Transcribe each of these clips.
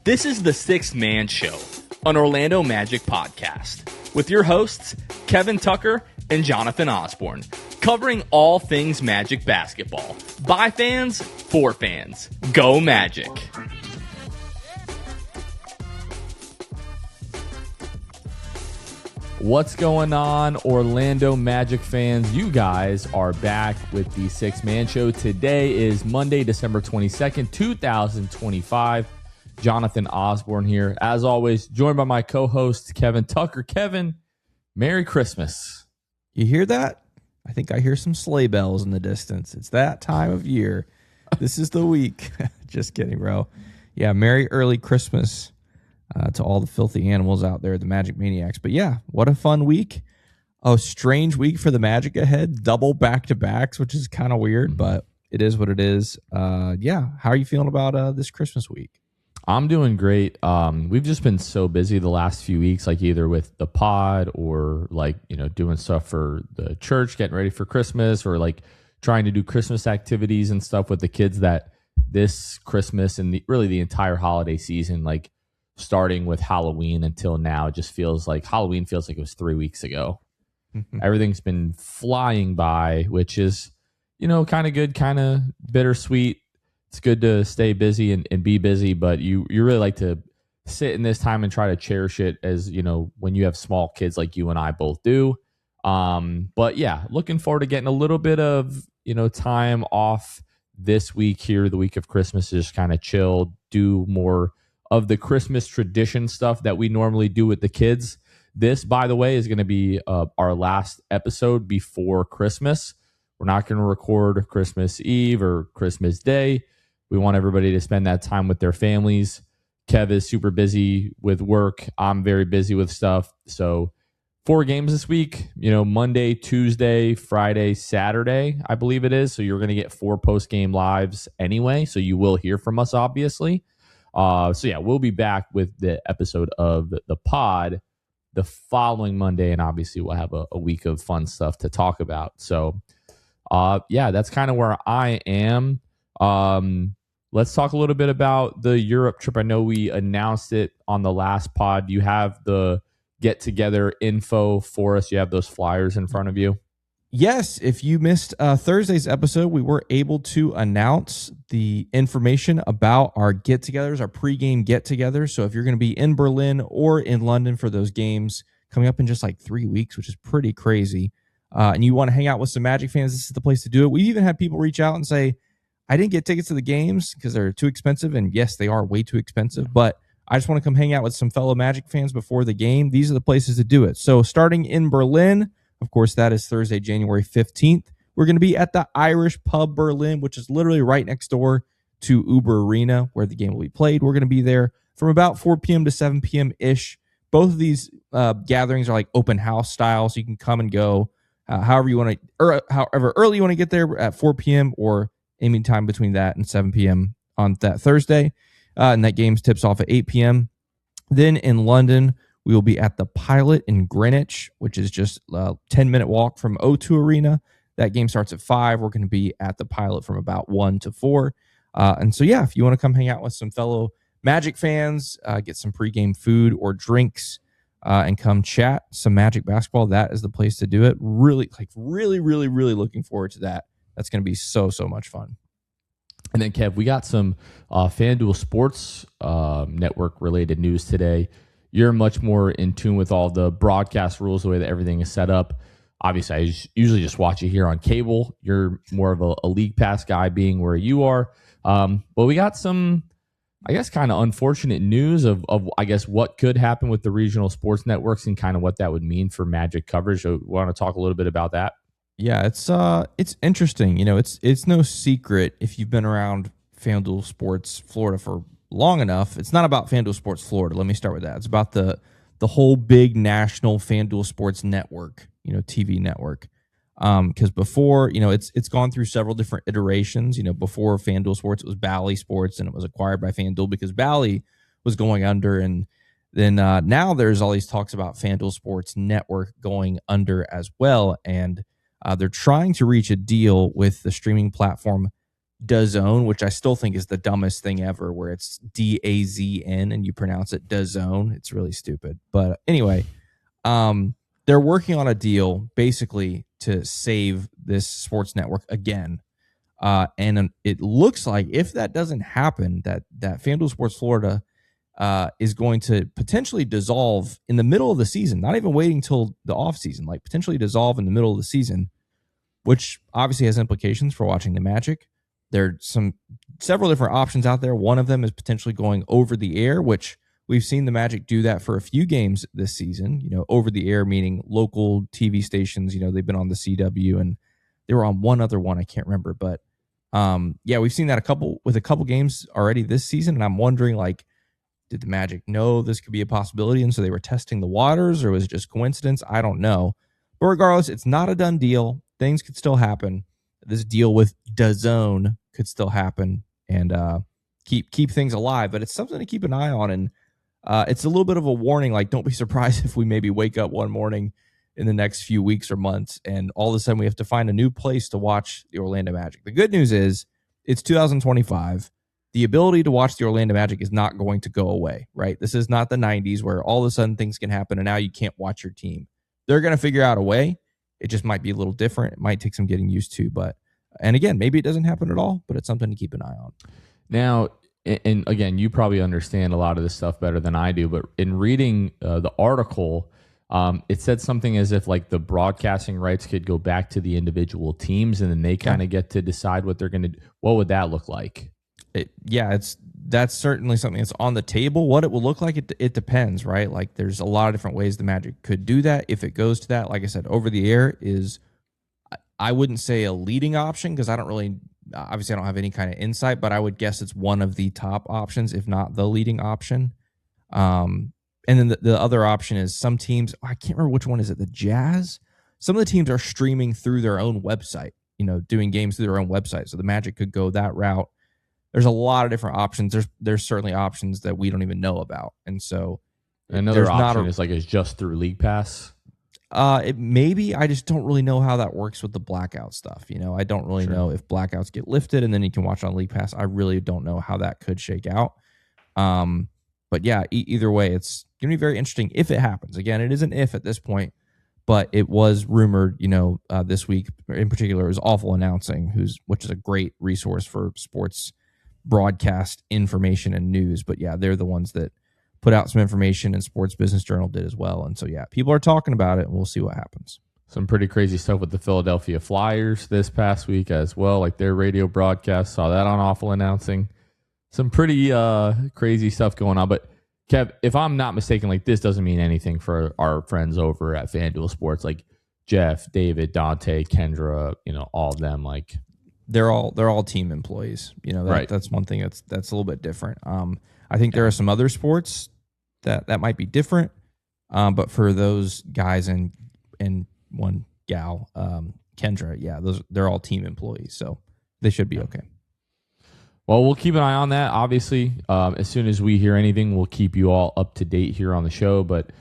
This is the Sixth Man Show, an Orlando Magic podcast, with your hosts, Kevin Tucker and Jonathan Osborne, covering all things Magic basketball. By fans, for fans. Go Magic! What's going on, Orlando Magic fans? You guys are back with the Sixth Man Show. Today is Monday, December 22nd, 2025. Jonathan Osborne here. As always, joined by my co-host, Kevin Tucker. Kevin, Merry Christmas. You hear that? I think I hear some sleigh bells in the distance. It's that time of year. This is the week. Just kidding, bro. Yeah, Merry early Christmas to all the filthy animals out there, the Magic Maniacs. But yeah, what a fun week. A strange week for the Magic ahead. Double back-to-backs, which is kind of weird, but it is what it is. Yeah, how are you feeling about this Christmas week? I'm doing great. We've just been so busy the last few weeks, like either with the pod or like, doing stuff for the church, getting ready for Christmas, or like trying to do Christmas activities and stuff with the kids, that this Christmas and really the entire holiday season, like starting with Halloween until now, just feels like Halloween feels like it was 3 weeks ago. Everything's been flying by, which is, kind of good, kind of bittersweet. It's good to stay busy and be busy, but you really like to sit in this time and try to cherish it, as when you have small kids like you and I both do. But yeah, looking forward to getting a little bit of time off this week here, the week of Christmas, to just kind of chill, do more of the Christmas tradition stuff that we normally do with the kids. This, by the way, is going to be our last episode before Christmas. We're not going to record Christmas Eve or Christmas Day. We want everybody to spend that time with their families. Kev is super busy with work. I'm very busy with stuff. So 4 games this week, Monday, Tuesday, Friday, Saturday, I believe it is. So you're going to get 4 post-game lives anyway. So you will hear from us, obviously. So yeah, we'll be back with the episode of the pod the following Monday. And obviously we'll have a week of fun stuff to talk about. So yeah, that's kind of where I am. Let's talk a little bit about the Europe trip. I know we announced it on the last pod. You have the get-together info for us. You have those flyers in front of you. Yes, if you missed Thursday's episode, we were able to announce the information about our get-togethers, our pregame get-togethers. So if you're going to be in Berlin or in London for those games coming up in just like 3 weeks, which is pretty crazy, and you want to hang out with some Magic fans, this is the place to do it. We've even had people reach out and say, I didn't get tickets to the games because they're too expensive. And yes, they are way too expensive, but I just want to come hang out with some fellow Magic fans before the game. These are the places to do it. So starting in Berlin, of course, that is Thursday, January 15th. We're going to be at the Irish Pub Berlin, which is literally right next door to Uber Arena, where the game will be played. We're going to be there from about 4 p.m. to 7 p.m.-ish. Both of these gatherings are like open house style, so you can come and go however you want to, or however early you want to get there at 4 p.m. or any time between that and 7 p.m. on that Thursday. And that game tips off at 8 p.m. Then in London, we will be at the Pilot in Greenwich, which is just a 10-minute walk from O2 Arena. That game starts at 5. We're going to be at the Pilot from about 1 to 4. And so, yeah, if you want to come hang out with some fellow Magic fans, get some pregame food or drinks, and come chat some Magic basketball, that is the place to do it. Really looking forward to that. That's going to be so much fun. And then, Kev, we got some FanDuel Sports Network related news today. You're much more in tune with all the broadcast rules, the way that everything is set up. Obviously, I usually just watch it here on cable. You're more of a League Pass guy, being where you are. But we got some, I guess, kind of unfortunate news of I guess, what could happen with the regional sports networks and kind of what that would mean for Magic coverage. So we want to talk a little bit about that. Yeah, it's interesting. It's no secret if you've been around FanDuel Sports Florida for long enough. It's not about FanDuel Sports Florida. Let me start with that. It's about the whole big national FanDuel Sports network, TV network. Because before, it's gone through several different iterations. Before FanDuel Sports, it was Bally Sports, and it was acquired by FanDuel because Bally was going under. And then now there's all these talks about FanDuel Sports Network going under as well. And they're trying to reach a deal with the streaming platform DAZN, which I still think is the dumbest thing ever, where it's DAZN and you pronounce it DAZN. It's really stupid. But anyway, they're working on a deal basically to save this sports network again. And it looks like if that doesn't happen, that FanDuel Sports Florida is going to potentially dissolve in the middle of the season, not even waiting till the off season, like potentially dissolve in the middle of the season, which obviously has implications for watching the Magic. There are several different options out there. One of them is potentially going over the air, which we've seen the Magic do that for a few games this season. Over the air meaning local TV stations. They've been on the CW and they were on one other one I can't remember, but we've seen that a couple games already this season, and I'm wondering, like, did the Magic know this could be a possibility, and so they were testing the waters, or was it just coincidence? I don't know. But regardless, it's not a done deal. Things could still happen. This deal with DAZN could still happen and keep things alive, but it's something to keep an eye on, and it's a little bit of a warning. Like, don't be surprised if we maybe wake up one morning in the next few weeks or months and all of a sudden we have to find a new place to watch the Orlando Magic. The good news is it's 2025. The ability to watch the Orlando Magic is not going to go away, right? This is not the 90s where all of a sudden things can happen and now you can't watch your team. They're going to figure out a way. It just might be a little different. It might take some getting used to, and again, maybe it doesn't happen at all, but it's something to keep an eye on. Now, and again, you probably understand a lot of this stuff better than I do, but in reading the article, it said something as if like the broadcasting rights could go back to the individual teams and then they kind of get to decide what they're going to do. What would that look like? That's certainly something that's on the table. What it will look like, it depends, right? Like there's a lot of different ways the Magic could do that. If it goes to that, like I said, over the air is, I wouldn't say a leading option because I don't have any kind of insight, but I would guess it's one of the top options, if not the leading option. And then the other option is some teams, I can't remember which one is it, the Jazz? Some of the teams are streaming through their own website, doing games through their own website. So the Magic could go that route. There's a lot of different options. There's certainly options that we don't even know about. And so another option is just through League Pass. Maybe I just don't really know how that works with the blackout stuff. I don't really know if blackouts get lifted and then you can watch on League Pass. I really don't know how that could shake out. But yeah, either way, it's going to be very interesting if it happens. Again, it is an if at this point, but it was rumored, this week in particular, it was Awful Announcing, which is a great resource for sports broadcast information and news. But yeah, they're the ones that put out some information, and Sports Business Journal did as well. And so, yeah, people are talking about it, and we'll see what happens. Some pretty crazy stuff with the Philadelphia Flyers this past week as well, like their radio broadcast. Saw that on Awful Announcing. Some pretty crazy stuff going on. But, Kev, if I'm not mistaken, like this doesn't mean anything for our friends over at FanDuel Sports, like Jeff, David, Dante, Kendra, all of them. Like they're all team employees. Right. That's one thing that's a little bit different. I think there are some other sports that might be different. But for those guys and one gal, Kendra, yeah, they're all team employees, so they should be okay. Well, we'll keep an eye on that. Obviously, as soon as we hear anything, we'll keep you all up to date here on the show. But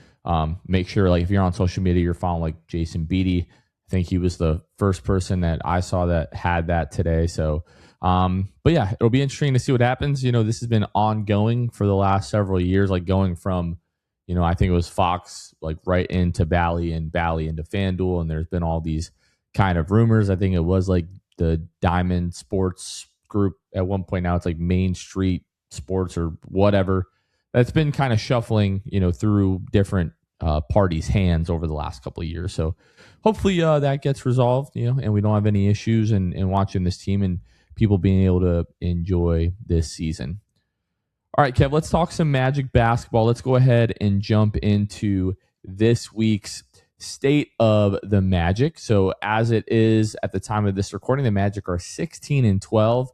make sure, like, if you're on social media, you're following like Jason Beatty. I think he was the first person that I saw that had that today. So, but yeah, it'll be interesting to see what happens. This has been ongoing for the last several years, like going from, I think it was Fox, like right into Bally and Bally into FanDuel. And there's been all these kind of rumors. I think it was like the Diamond Sports Group at one point. Now it's like Main Street Sports or whatever. That's been kind of shuffling, through different parties' hands over the last couple of years. So hopefully that gets resolved, and we don't have any issues in watching this team and people being able to enjoy this season. All right, Kev, let's talk some Magic basketball. Let's go ahead and jump into this week's state of the Magic. So as it is at the time of this recording, the Magic are 16-12.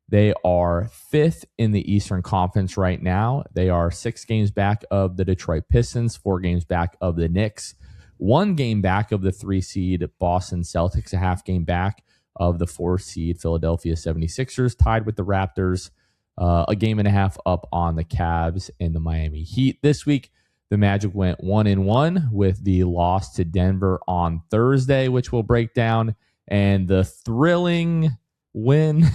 They are fifth in the Eastern Conference right now. They are 6 games back of the Detroit Pistons, 4 games back of the Knicks, 1 game back of the 3-seed Boston Celtics, a half game back of the 4-seed Philadelphia 76ers, tied with the Raptors, a game and a half up on the Cavs and the Miami Heat. This week, the Magic went 1-1 with the loss to Denver on Thursday, which we'll break down, and the thrilling win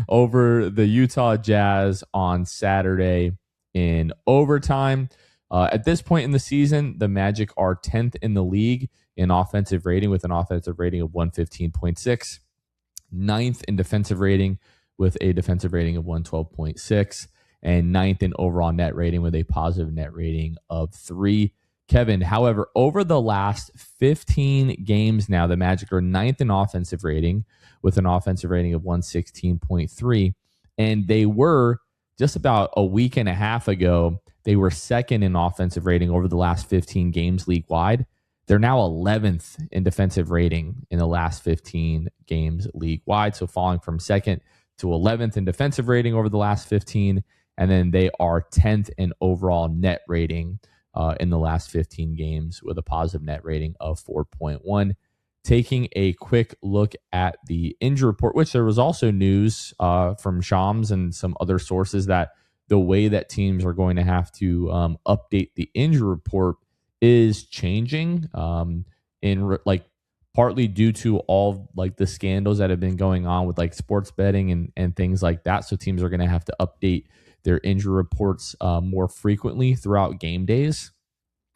over the Utah Jazz on Saturday in overtime. At this point in the season, the Magic are 10th in the league in offensive rating with an offensive rating of 115.6, ninth in defensive rating with a defensive rating of 112.6, and ninth in overall net rating with a positive net rating of 3. Kevin, however, over the last 15 games now, the Magic are ninth in offensive rating with an offensive rating of 116.3. And they were just about a week and a half ago, they were second in offensive rating over the last 15 games league-wide. They're now 11th in defensive rating in the last 15 games league-wide. So falling from second to 11th in defensive rating over the last 15. And then they are 10th in overall net rating in the last 15 games with a positive net rating of 4.1. Taking a quick look at the injury report, which there was also news from Shams and some other sources that the way that teams are going to have to update the injury report is changing partly due to all like the scandals that have been going on with like sports betting and things like that. So teams are going to have to update their injury reports more frequently throughout game days.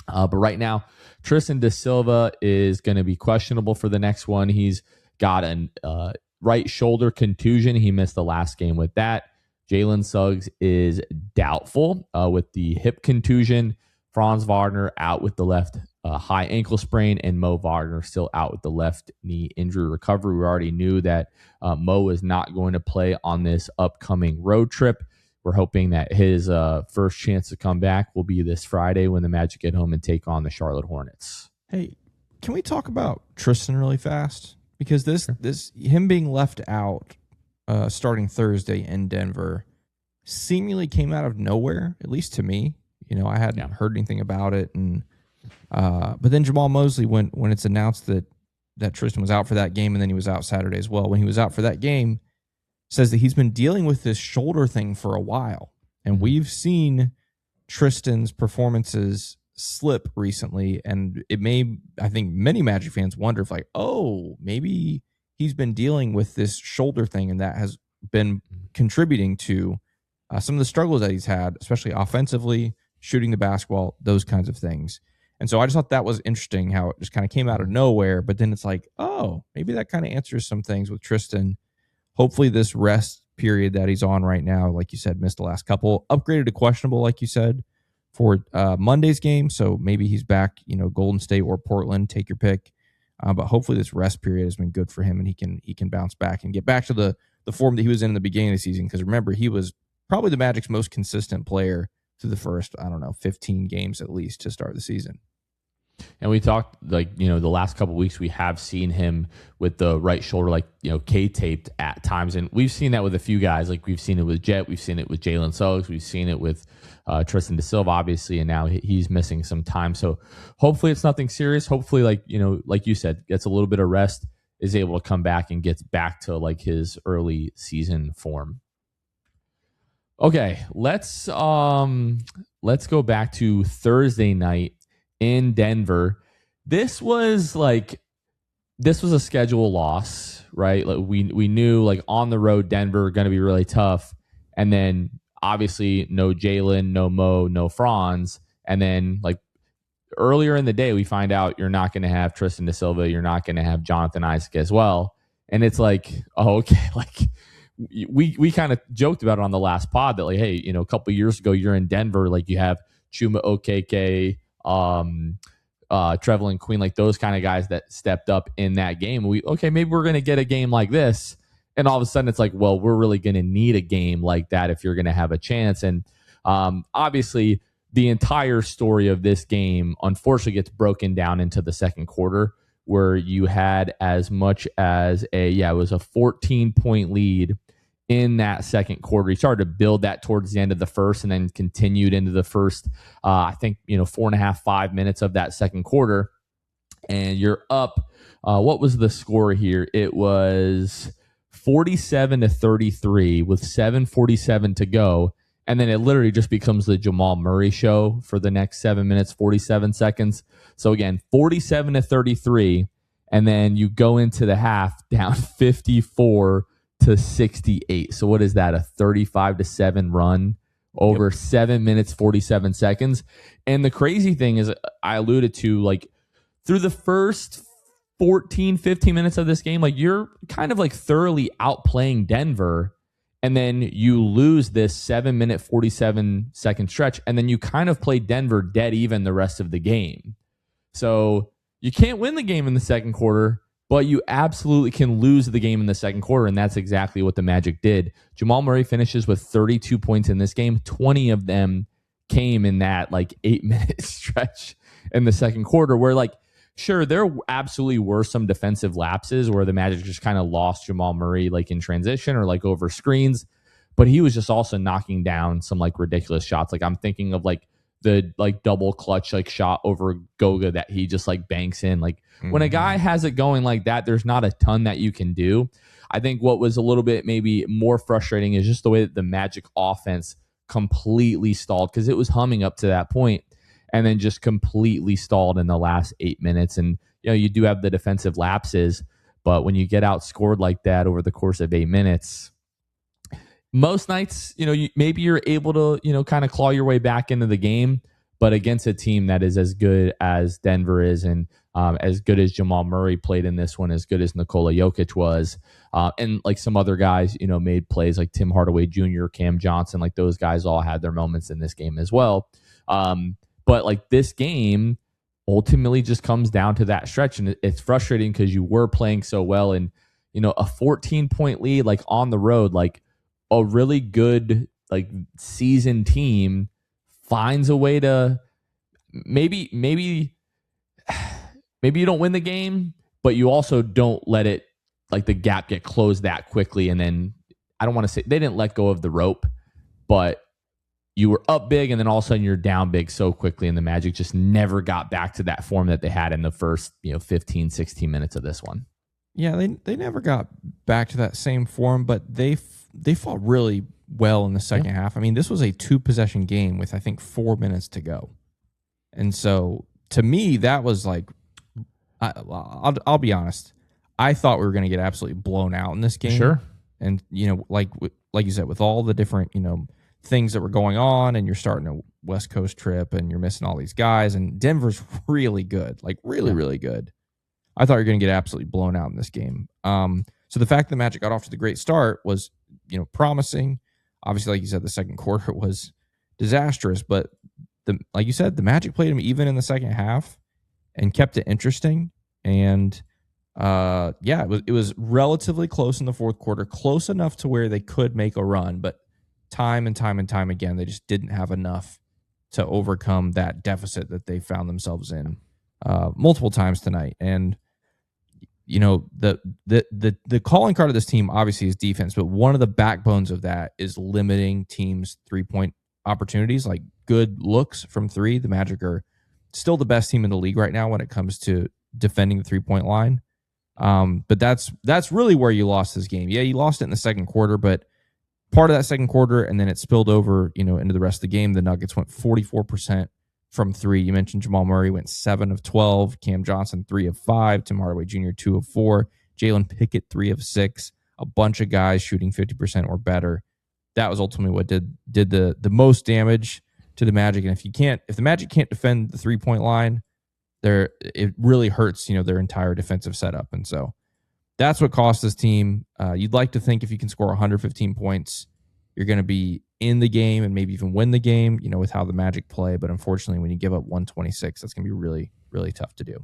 But right now, Tristan da Silva is going to be questionable for the next one. He's got a right shoulder contusion. He missed the last game with that. Jalen Suggs is doubtful with the hip contusion. Franz Wagner out with the left high ankle sprain, and Mo Wagner still out with the left knee injury recovery. We already knew that Mo is not going to play on this upcoming road trip. We're hoping that his first chance to come back will be this Friday when the Magic get home and take on the Charlotte Hornets. Hey, can we talk about Tristan really fast? Because him being left out starting Thursday in Denver seemingly came out of nowhere, at least to me. You know, I hadn't heard anything about it, and but then Jamal Mosley, when it's announced that Tristan was out for that game, and then he was out Saturday as well. When he was out for that game, says that he's been dealing with this shoulder thing for a while, and we've seen Tristan's performances slip recently, and I think many Magic fans wonder if maybe he's been dealing with this shoulder thing, and that has been contributing to some of the struggles that he's had, especially offensively, shooting the basketball, those kinds of things. And so I just thought that was interesting how it just kind of came out of nowhere, but then it's like, oh, maybe that kind of answers some things with Tristan. Hopefully this rest period that he's on right now, like you said, missed the last couple, upgraded to questionable, like you said, for Monday's game. So maybe he's back, Golden State or Portland, take your pick. But hopefully this rest period has been good for him, and he can bounce back and get back to the form that he was in the beginning of the season. Because remember, he was probably the Magic's most consistent player through the first, 15 games at least to start the season. And we talked the last couple of weeks, we have seen him with the right shoulder, K-taped at times. And we've seen that with a few guys. Like we've seen it with Jet. We've seen it with Jalen Suggs. We've seen it with Tristan da Silva, obviously. And now he's missing some time. So hopefully it's nothing serious. Hopefully, like you said, gets a little bit of rest, is able to come back and gets back to his early season form. Okay, let's go back to Thursday night in Denver. This was a schedule loss, right? We knew on the road Denver going to be really tough, and then obviously no Jalen, no Mo, no Franz, and then earlier in the day we find out you're not going to have Tristan da Silva, you're not going to have Jonathan Isaac as well, and it's okay, we kind of joked about it on the last pod that hey, a couple of years ago you're in Denver, you have Chuma Okeke, Trevelyan Queen, those kind of guys that stepped up in that game. Maybe we're going to get a game like this, and all of a sudden it's well, we're really going to need a game like that if you're going to have a chance. And obviously the entire story of this game unfortunately gets broken down into the second quarter, where you had as much as it was a 14-point lead in that second quarter. He started to build that towards the end of the first, and then continued into the first, 4.5, 5 minutes of that second quarter. And you're up. What was the score here? It was 47-33 with 7:47 to go. And then it literally just becomes the Jamal Murray show for the next 7 minutes, 47 seconds. So again, 47-33. And then you go into the half down 54-33 to 68. So what is that? A 35-7 run over 7 minutes, 47 seconds. And the crazy thing is, I alluded to, like, through the first 14, 15 minutes of this game, like, you're kind of like thoroughly outplaying Denver. And then you lose this 7 minute, 47 second stretch. And then you kind of play Denver dead even the rest of the game. So you can't win the game in the second quarter, but you absolutely can lose the game in the second quarter. And that's exactly what the Magic did. Jamal Murray finishes with 32 points in this game. 20 of them came in that like 8 minute stretch in the second quarter, where, like, sure, there absolutely were some defensive lapses where the Magic just kind of lost Jamal Murray, like in transition or like over screens, but he was just also knocking down some like ridiculous shots. Like, I'm thinking of like the like double clutch like shot over Goga that he just like banks in. Like, when a guy has it going like that, there's not a ton that you can do. I think what was a little bit maybe more frustrating is just the way that the Magic offense completely stalled, because it was humming up to that point and then just completely stalled in the last 8 minutes. And, you know, you do have the defensive lapses, but when you get outscored like that over the course of 8 minutes, most nights, you know, maybe you're able to, you know, kind of claw your way back into the game, but against a team that is as good as Denver is, and as good as Jamal Murray played in this one, as good as Nikola Jokic was, and like some other guys, you know, made plays like Tim Hardaway Jr., Cam Johnson, like those guys all had their moments in this game as well. But like this game ultimately just comes down to that stretch. And it's frustrating because you were playing so well, and, you know, a 14-point lead, like on the road, like a really good, like seasoned team finds a way to maybe you don't win the game, but you also don't let it, like, the gap get closed that quickly. And then I don't want to say they didn't let go of the rope, but you were up big and then all of a sudden you're down big so quickly, and the Magic just never got back to that form that they had in the first, you know, 15, 16 minutes of this one. Yeah, they never got back to that same form, but they fought really well in the second half. I mean, this was a 2-possession game with, I think, 4 minutes to go. And so to me, that was like, I'll be honest, I thought we were going to get absolutely blown out in this game. Sure. And, you know, like you said, with all the different, you know, things that were going on, and you're starting a West Coast trip and you're missing all these guys, and Denver's really good, like really good. I thought you were going to get absolutely blown out in this game. So the fact that the Magic got off to the great start was, you know, promising. Obviously, like you said, the second quarter was disastrous, but like you said, the Magic played them even in the second half and kept it interesting. And it was relatively close in the fourth quarter, close enough to where they could make a run, but time and time again, they just didn't have enough to overcome that deficit that they found themselves in multiple times tonight. And, you know, the calling card of this team obviously is defense, but one of the backbones of that is limiting teams' 3-point opportunities, like good looks from three. The Magic are still the best team in the league right now when it comes to defending the 3-point line. But that's really where you lost this game. Yeah, you lost it in the second quarter, but part of that second quarter, and then it spilled over, you know, into the rest of the game. The Nuggets went 44% from three. You mentioned Jamal Murray went 7 of 12, Cam Johnson 3 of 5, Tim Hardaway Jr. 2 of 4, Jalen Pickett 3 of 6. A bunch of guys shooting 50% or better. That was ultimately what did the most damage to the Magic. And if the Magic can't defend the 3-point line, it really hurts, you know, their entire defensive setup. And so that's what cost this team. You'd like to think if you can score 115 points, you're going to be in the game and maybe even win the game, you know, with how the Magic play. But unfortunately, when you give up 126, that's going to be really, really tough to do.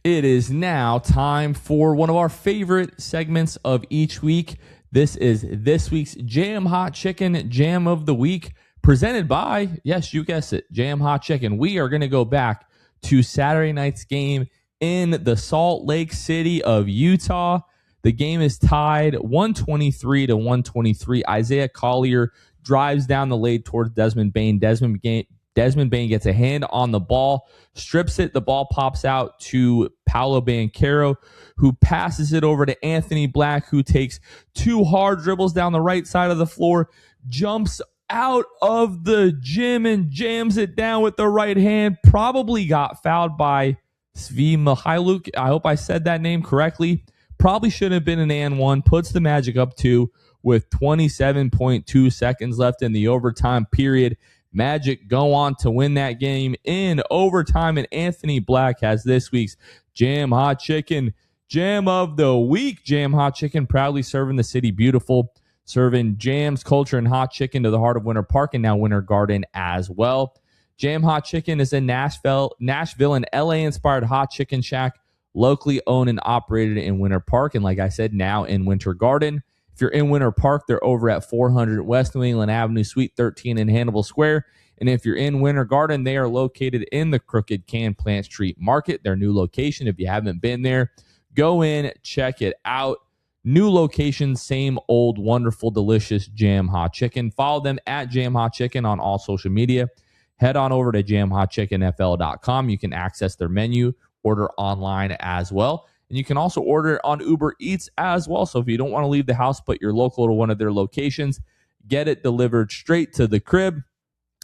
It is now time for one of our favorite segments of each week. This is this week's Jam Hot Chicken Jam of the Week, presented by, yes, you guessed it, Jam Hot Chicken. We are going to go back to Saturday night's game in the Salt Lake City of Utah. The game is tied 123-123. Isaiah Collier drives down the lane towards Desmond Bane. Desmond Bane gets a hand on the ball, strips it. The ball pops out to Paolo Banchero, who passes it over to Anthony Black, who takes 2 hard dribbles down the right side of the floor, jumps out of the gym and jams it down with the right hand. Probably got fouled by Svi Mihailuk. I hope I said that name correctly. probably shouldn't have been an and one, puts the Magic up 2 with 27.2 seconds left in the overtime period. Magic go on to win that game in overtime, and Anthony Black has this week's Jam Hot Chicken Jam of the Week. Jam Hot Chicken, proudly serving the city beautiful, serving jams, culture, and hot chicken to the heart of Winter Park and now Winter Garden as well. Jam Hot Chicken is a Nashville and LA-inspired hot chicken shack, locally owned and operated in Winter Park, and like I said, now in Winter Garden. If you're in Winter Park, they're over at 400 West New England Avenue, Suite 13 in Hannibal Square. And if you're in Winter Garden, they are located in the Crooked Can Plant Street Market, their new location. If you haven't been there, go in, check it out. New location, same old, wonderful, delicious Jam Hot Chicken. Follow them at Jam Hot Chicken on all social media. Head on over to jamhotchickenfl.com. You can access their menu, order online as well. And you can also order it on Uber Eats as well. So if you don't want to leave the house, but you're local to one of their locations, get it delivered straight to the crib.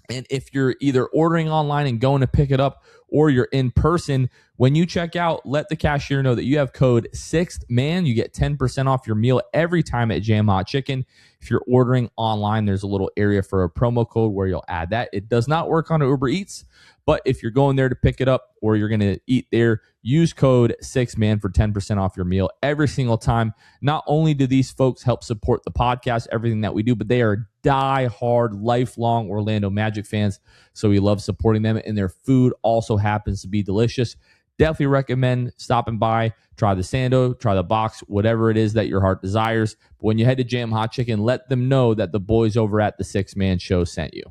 And if you're either ordering online and going to pick it up, or you're in person, when you check out, let the cashier know that you have code 6THMAN. You get 10% off your meal every time at Jam Hot Chicken. If you're ordering online, there's a little area for a promo code where you'll add that. It does not work on Uber Eats, but if you're going there to pick it up or you're going to eat there, use code 6MAN for 10% off your meal every single time. Not only do these folks help support the podcast, everything that we do, but they are die-hard, lifelong Orlando Magic fans, so we love supporting them, and their food also happens to be delicious. Definitely recommend stopping by, try the Sando, try the box, whatever it is that your heart desires. But when you head to Jam Hot Chicken, let them know that the boys over at the Six Man Show sent you.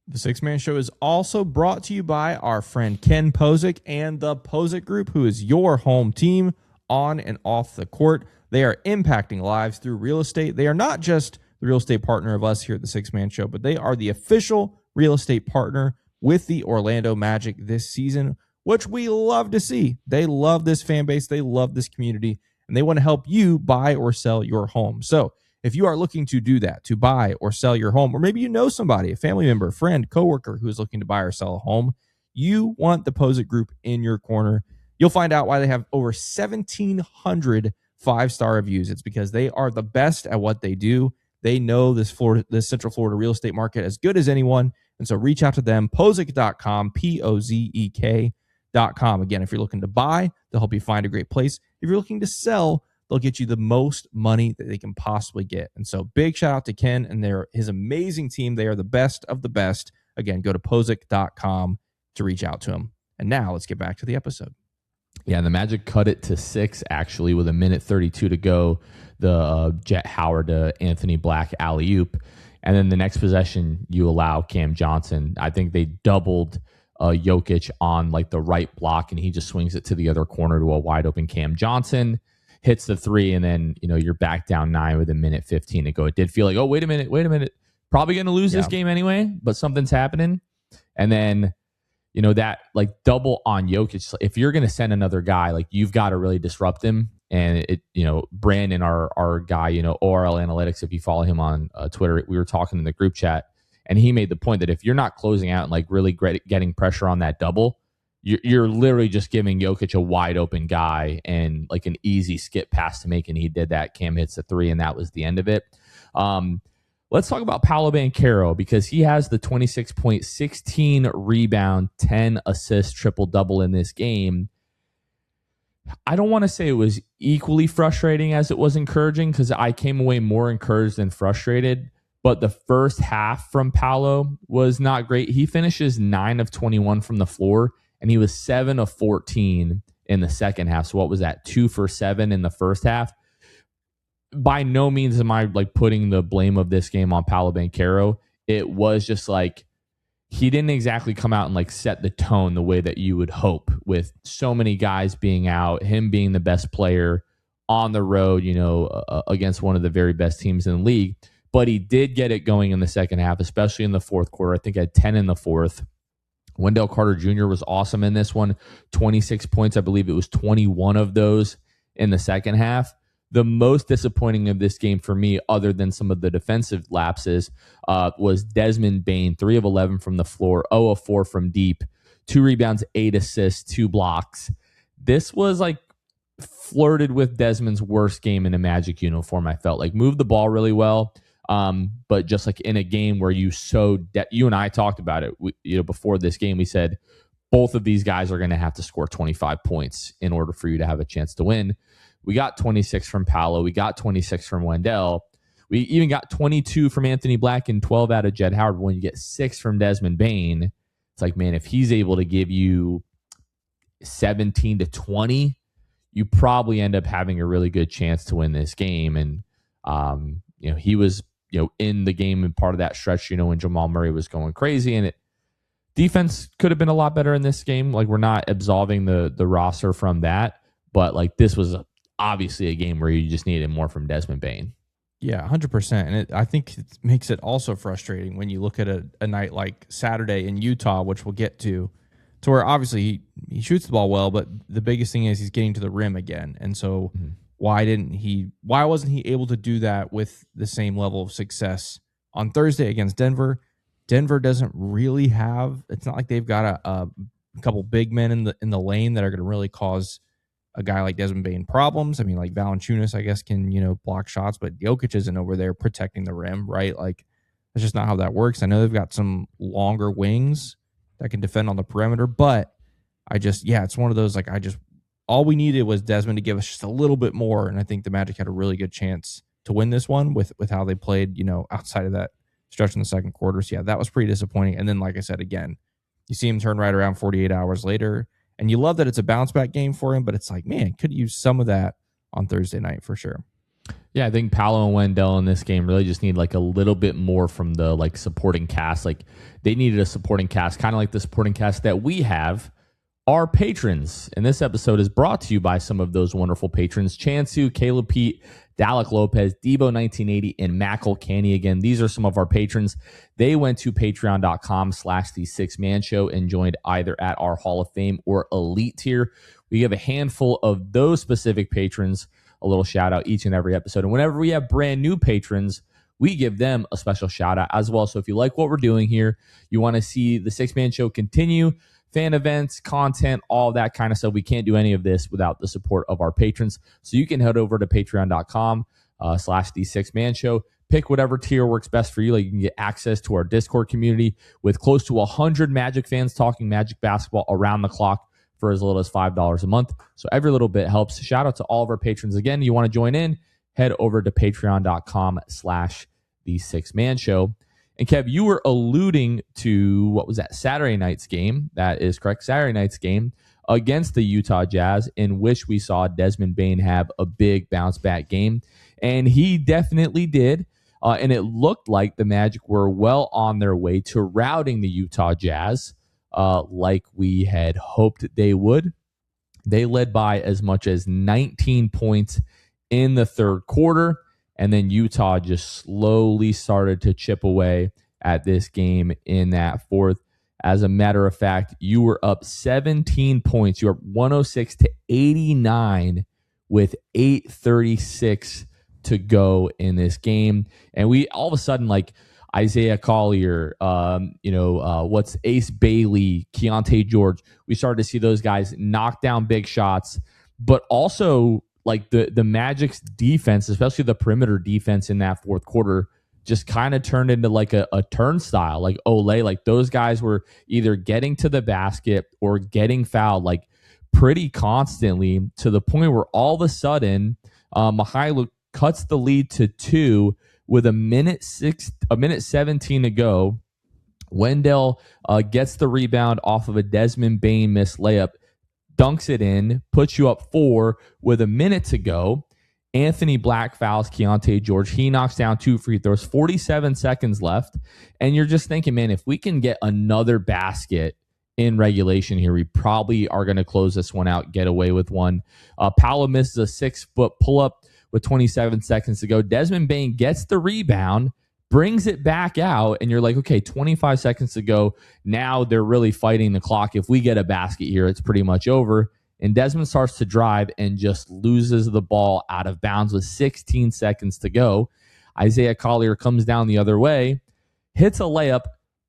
The Six Man Show is also brought to you by our friend Ken Posick and the Posick Group, who is your home team on and off the court. They are impacting lives through real estate. They are not just the real estate partner of us here at the Six Man Show, but they are the official real estate partner with the Orlando Magic this season, which we love to see. They love this fan base. They love this community, and they want to help you buy or sell your home. So if you are looking to do that, to buy or sell your home, or maybe you know somebody, a family member, friend, coworker who is looking to buy or sell a home, you want the Posick Group in your corner. You'll find out why they have over 1,700 five-star reviews. It's because they are the best at what they do. They know this Central Florida real estate market as good as anyone. And so reach out to them, Pozick.com, Pozek.com. Again, if you're looking to buy, they'll help you find a great place. If you're looking to sell, they'll get you the most money that they can possibly get. And so big shout out to Ken and his amazing team. They are the best of the best. Again, go to Pozek.com to reach out to him. And now let's get back to the episode. Yeah, and the Magic cut it to 6, actually, with 1:32 to go. The Jet Howard to Anthony Black alley-oop. And then the next possession, you allow Cam Johnson. I think they doubled Jokic on like the right block, and he just swings it to the other corner to a wide-open Cam Johnson. Hits the 3, and then you're back down 9 with 1:15 to go. It did feel like, oh, wait a minute. Probably going to lose this game anyway, but something's happening. And then, that like double on Jokic, if you're going to send another guy, like you've got to really disrupt him. And Brandon, our guy, ORL Analytics, if you follow him on Twitter, we were talking in the group chat, and he made the point that if you're not closing out and like really getting pressure on that double, you're literally just giving Jokic a wide open guy and like an easy skip pass to make, and he did that. Cam hits the 3, and that was the end of it. Let's talk about Paolo Banchero, because he has the 26.16 rebound, 10 assist, triple-double in this game. I don't want to say it was equally frustrating as it was encouraging, because I came away more encouraged than frustrated. But the first half from Paolo was not great. He finishes 9 of 21 from the floor, and he was 7 of 14 in the second half. So what was that? 2 for 7 in the first half. By no means am I like putting the blame of this game on Paolo Banchero. It was just like he didn't exactly come out and like set the tone the way that you would hope, with so many guys being out, him being the best player on the road, against one of the very best teams in the league. But he did get it going in the second half, especially in the fourth quarter. I think I had 10 in the fourth. Wendell Carter Jr. was awesome in this one. 26 points. I believe it was 21 of those in the second half. The most disappointing of this game for me, other than some of the defensive lapses, was Desmond Bane, 3 of 11 from the floor, 0 of 4 from deep, 2 rebounds, 8 assists, 2 blocks. This was like flirted with Desmond's worst game in a Magic uniform. I felt like moved the ball really well, but just like in a game where you and I talked about it. Before this game, we said both of these guys are going to have to score 25 points in order for you to have a chance to win. We got 26 from Paolo. We got 26 from Wendell. We even got 22 from Anthony Black and 12 out of Jed Howard. But when you get 6 from Desmond Bane, it's like, man, if he's able to give you 17 to 20, you probably end up having a really good chance to win this game. And, he was, in the game and part of that stretch, when Jamal Murray was going crazy, and defense could have been a lot better in this game. Like, we're not absolving the roster from that, but like this was obviously a game where you just needed more from Desmond Bane. Yeah, 100%. And I think it makes it also frustrating when you look at a night like Saturday in Utah, which we'll get to where obviously he shoots the ball well, but the biggest thing is he's getting to the rim again. And so why wasn't he able to do that with the same level of success on Thursday against Denver? Denver doesn't really have, it's not like they've got a couple big men in the lane that are going to really cause a guy like Desmond Bane problems. I mean, like Valanciunas, I guess, can, block shots, but Jokic isn't over there protecting the rim, right? Like, that's just not how that works. I know they've got some longer wings that can defend on the perimeter, but it's one of those, all we needed was Desmond to give us just a little bit more, and I think the Magic had a really good chance to win this one with how they played, outside of that stretch in the second quarter. So, yeah, that was pretty disappointing. And then, like I said, again, you see him turn right around 48 hours later, and you love that it's a bounce back game for him, but it's like, man, could use some of that on Thursday night for sure. Yeah, I think Paolo and Wendell in this game really just need like a little bit more from the like supporting cast. Like they needed a supporting cast, kind of like the supporting cast that we have, our patrons. And this episode is brought to you by some of those wonderful patrons: Chansu, Caleb Pete, Dalek Lopez, Debo1980, and Mackle Canny. Again, these are some of our patrons. They went to patreon.com/the Six Man Show and joined either at our Hall of Fame or Elite tier. We give a handful of those specific patrons a little shout out each and every episode. And whenever we have brand new patrons, we give them a special shout out as well. So if you like what we're doing here, you want to see the Six Man Show continue, fan events, content, all that kind of stuff, we can't do any of this without the support of our patrons. So you can head over to patreon.com/the Six Man Show. Pick whatever tier works best for you. Like, you can get access to our Discord community with close to 100 Magic fans talking Magic basketball around the clock for as little as $5 a month. So every little bit helps. Shout out to all of our patrons. Again, you want to join in, head over to patreon.com/the Six Man Show. And Kev, you were alluding to, what was that, Saturday night's game? That is correct. Saturday night's game against the Utah Jazz, in which we saw Desmond Bane have a big bounce back game. And he definitely did. And it looked like the Magic were well on their way to routing the Utah Jazz, like we had hoped they would. They led by as much as 19 points in the third quarter, and then Utah just slowly started to chip away at this game in that fourth. As a matter of fact, you were up 17 points. You were 106-89 with 8:36 to go in this game. And we all of a sudden, like, Isaiah Collier, what's Ace Bailey, Keontae George, we started to see those guys knock down big shots, but also like the Magic's defense, especially the perimeter defense in that fourth quarter, just kind of turned into like a turnstile, like Olay. Like, those guys were either getting to the basket or getting fouled like pretty constantly, to the point where all of a sudden Mihailo cuts the lead to 2 with a minute 17 to go. Wendell gets the rebound off of a Desmond Bane missed layup, dunks it in, puts you up 4 with a minute to go. Anthony Black fouls Keontae George. He knocks down 2 free throws, 47 seconds left. And you're just thinking, man, if we can get another basket in regulation here, we probably are going to close this one out, get away with one. Paolo misses a 6-foot pull-up with 27 seconds to go. Desmond Bane gets the rebound, brings it back out, and you're like, okay, 25 seconds to go. Now they're really fighting the clock. If we get a basket here, it's pretty much over. And Desmond starts to drive and just loses the ball out of bounds with 16 seconds to go. Isaiah Collier comes down the other way, hits a layup,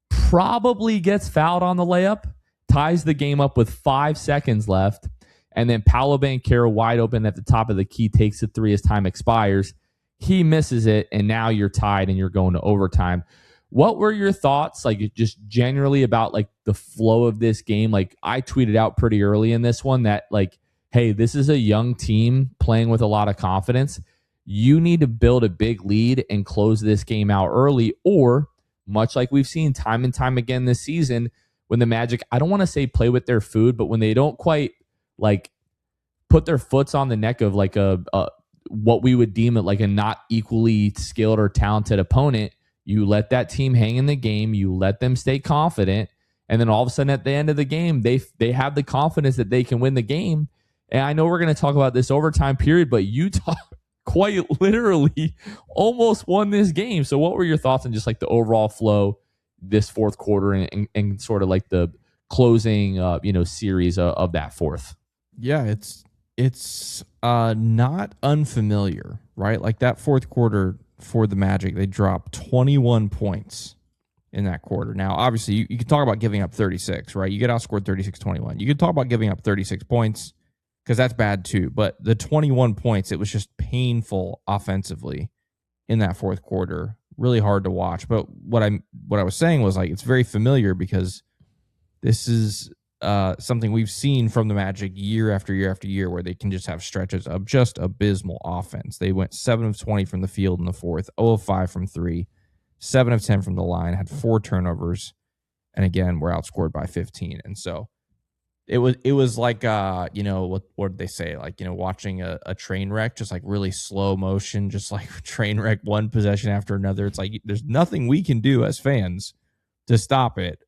probably gets fouled on the layup, ties the game up with 5 seconds left. And then Paolo Banchero wide open at the top of the key takes the three as time expires. He misses it, and now you're tied and you're going to overtime. What were your thoughts, like just generally about like the flow of this game? Like I tweeted out pretty early in this one that like, hey, this is a young team playing with a lot of confidence. You need to build a big lead and close this game out early, or much like we've seen time and time again this season, when the Magic, I don't want to say play with their food, but when they don't quite like put their foots on the neck of like a what we would deem it like a not equally skilled or talented opponent, you let that team hang in the game, you let them stay confident, and then all of a sudden at the end of the game, they have the confidence that they can win the game. And I know we're going to talk about this overtime period, but Utah quite literally almost won this game. So what were your thoughts on just like the overall flow this fourth quarter and sort of like the closing series of that fourth? Yeah, it's not unfamiliar, right? Like that fourth quarter for the Magic, they dropped 21 points in that quarter. Now, obviously, you can talk about giving up 36, right? You get outscored 36-21. You can talk about giving up 36 points because that's bad too. But the 21 points, it was just painful offensively in that fourth quarter. Really hard to watch. But what I was saying was like it's very familiar because this is something we've seen from the Magic year after year after year where they can just have stretches of just abysmal offense. They went 7 of 20 from the field in the fourth, 0 of 5 from 3, 7 of 10 from the line, had 4 turnovers, and again, were outscored by 15. And so it was like what did they say? Like, watching a train wreck, just like really slow motion, just like train wreck one possession after another. It's like there's nothing we can do as fans to stop it.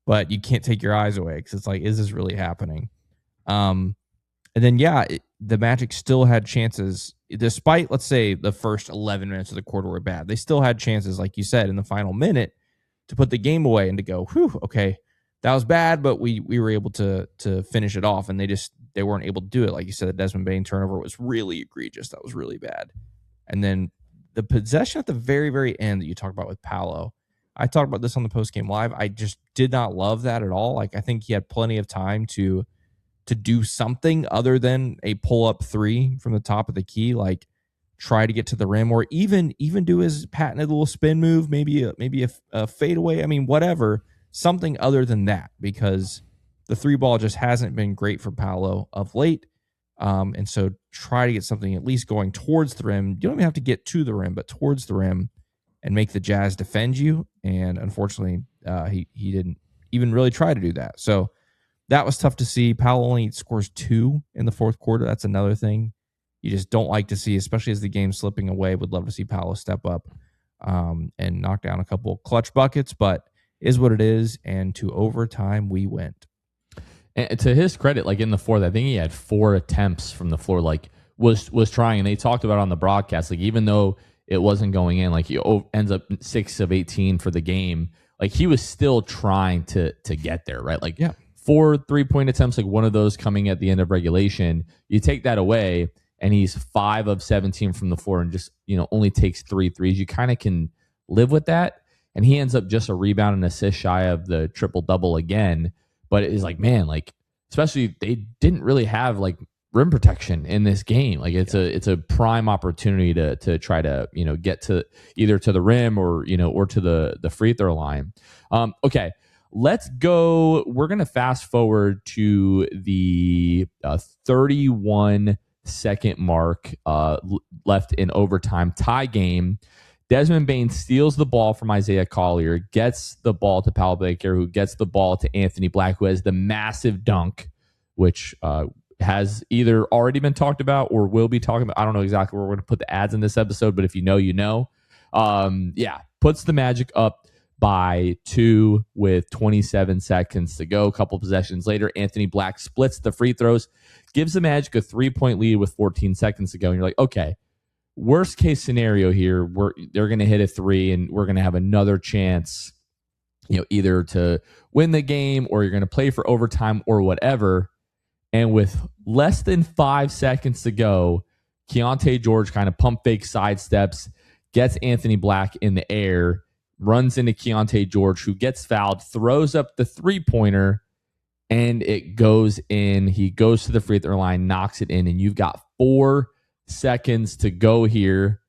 But you can't take your eyes away because it's like, is this really happening? And then, the Magic still had chances, despite, let's say, the first 11 minutes of the quarter were bad. They still had chances, like you said, in the final minute to put the game away and to go, whew, okay, that was bad, but we were able to finish it off, and they weren't able to do it. Like you said, the Desmond Bane turnover was really egregious. That was really bad. And then the possession at the very, very end that you talk about with Paolo, I talked about this on the post-game live. I just did not love that at all. Like, I think he had plenty of time to do something other than a pull-up three from the top of the key, like try to get to the rim or even do his patented little spin move, maybe a fadeaway. I mean, whatever, something other than that, because the three ball just hasn't been great for Paolo of late. And so try to get something at least going towards the rim. You don't even have to get to the rim, but towards the rim, and make the Jazz defend you. And unfortunately, he didn't even really try to do that. So that was tough to see. Paolo only scores 2 in the fourth quarter. That's another thing you just don't like to see, especially as the game's slipping away. Would love to see Paolo step up and knock down a couple clutch buckets, but is what it is. And to overtime, we went. And to his credit, like in the fourth, I think he had 4 attempts from the floor, like was trying. And they talked about it on the broadcast, like even though it wasn't going in, like he ends up 6 of 18 for the game. Like he was still trying to get there, right? Like 4 3-point attempts, like one of those coming at the end of regulation. You take that away, and he's 5 of 17 from the floor, and just only takes 3 threes. You kind of can live with that, and he ends up just a rebound and assist shy of the triple double again. But it is like, man, like especially they didn't really have like rim protection in this game. Like it's a prime opportunity to try to get to either to the rim or to the free throw line. Okay, let's go. We're gonna fast forward to the 31-second mark left in overtime, tie game. Desmond Bane steals the ball from Isaiah Collier, gets the ball to Paolo Banchero, who gets the ball to Anthony Black, who has the massive dunk, which has either already been talked about or will be talking about. I don't know exactly where we're going to put the ads in this episode, but if you know, you know. Puts the Magic up by 2 with 27 seconds to go. A couple possessions later, Anthony Black splits the free throws, gives the Magic a 3-point lead with 14 seconds to go. And you're like, okay, worst case scenario here, they're going to hit a 3 and we're going to have another chance, either to win the game or you're going to play for overtime or whatever. And with less than 5 seconds to go, Keontae George kind of pump fake sidesteps, gets Anthony Black in the air, runs into Keontae George, who gets fouled, throws up the 3-pointer, and it goes in. He goes to the free throw line, knocks it in, and you've got 4 seconds to go here.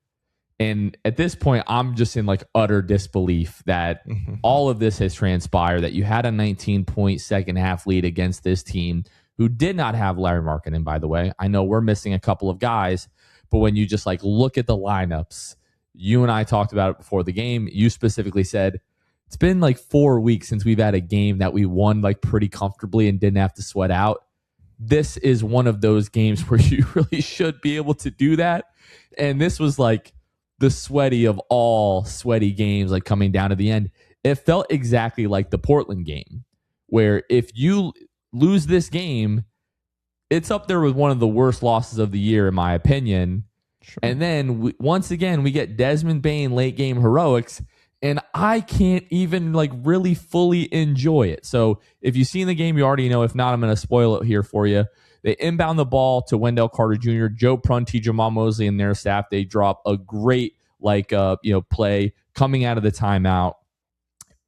And at this point, I'm just in like utter disbelief that all of this has transpired, that you had a 19-point second half lead against this team who did not have Larry Markkinen, by the way. I know we're missing a couple of guys, but when you just like look at the lineups, you and I talked about it before the game. You specifically said, it's been like 4 weeks since we've had a game that we won like pretty comfortably and didn't have to sweat out. This is one of those games where you really should be able to do that. And this was like the sweaty of all sweaty games, like coming down to the end. It felt exactly like the Portland game, where if you lose this game, it's up there with one of the worst losses of the year, in my opinion. Sure. And then once again, we get Desmond Bane late game heroics, and I can't even like really fully enjoy it. So if you've seen the game, you already know. If not, I'm going to spoil it here for you. They inbound the ball to Wendell Carter Jr., Joe Prunty, Jamal Mosley, and their staff. They drop a great play coming out of the timeout.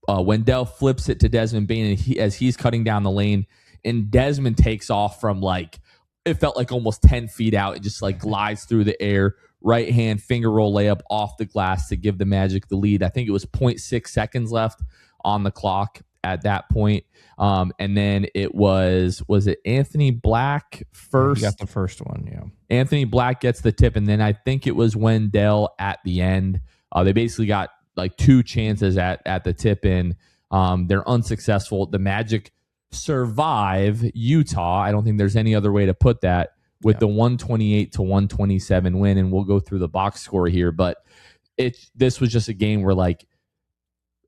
Wendell flips it to Desmond Bane, and as he's cutting down the lane, and Desmond takes off from like, it felt like almost 10 feet out. It just like glides through the air. Right hand finger roll layup off the glass to give the Magic the lead. I think it was 0.6 seconds left on the clock at that point. And then it was it Anthony Black first? He got the first one, yeah. Anthony Black gets the tip, and then I think it was Wendell at the end. They basically got like 2 chances at the tip in. They're unsuccessful. The Magic survive Utah. I don't think there's any other way to put that, with the 128-127 win. And we'll go through the box score here, but this was just a game where like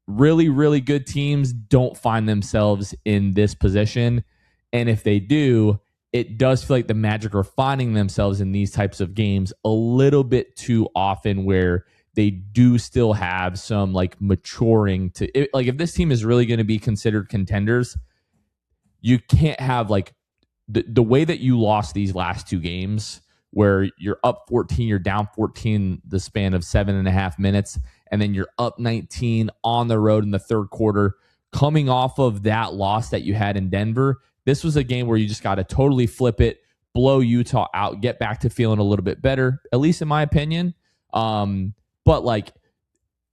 really, really good teams don't find themselves in this position. And if they do, it does feel like the Magic are finding themselves in these types of games a little bit too often, where they do still have some like maturing to it. Like if this team is really going to be considered contenders, you can't have like the way that you lost these last 2 games, where you're up 14, you're down 14 the span of 7.5 minutes, and then you're up 19 on the road in the third quarter, coming off of that loss that you had in Denver. This was a game where you just got to totally flip it, blow Utah out, get back to feeling a little bit better, at least in my opinion. But like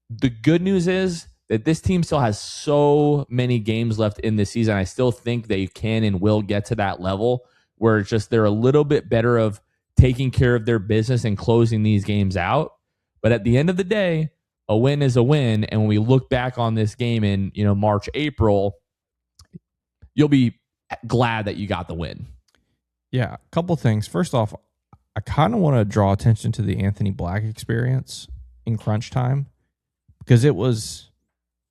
the good news is that this team still has so many games left in this season. I still think they can and will get to that level where it's just they're a little bit better of taking care of their business and closing these games out. But at the end of the day, a win is a win. And when we look back on this game in March, April, you'll be glad that you got the win. Yeah, a couple things. First off, I kind of want to draw attention to the Anthony Black experience in crunch time, because it was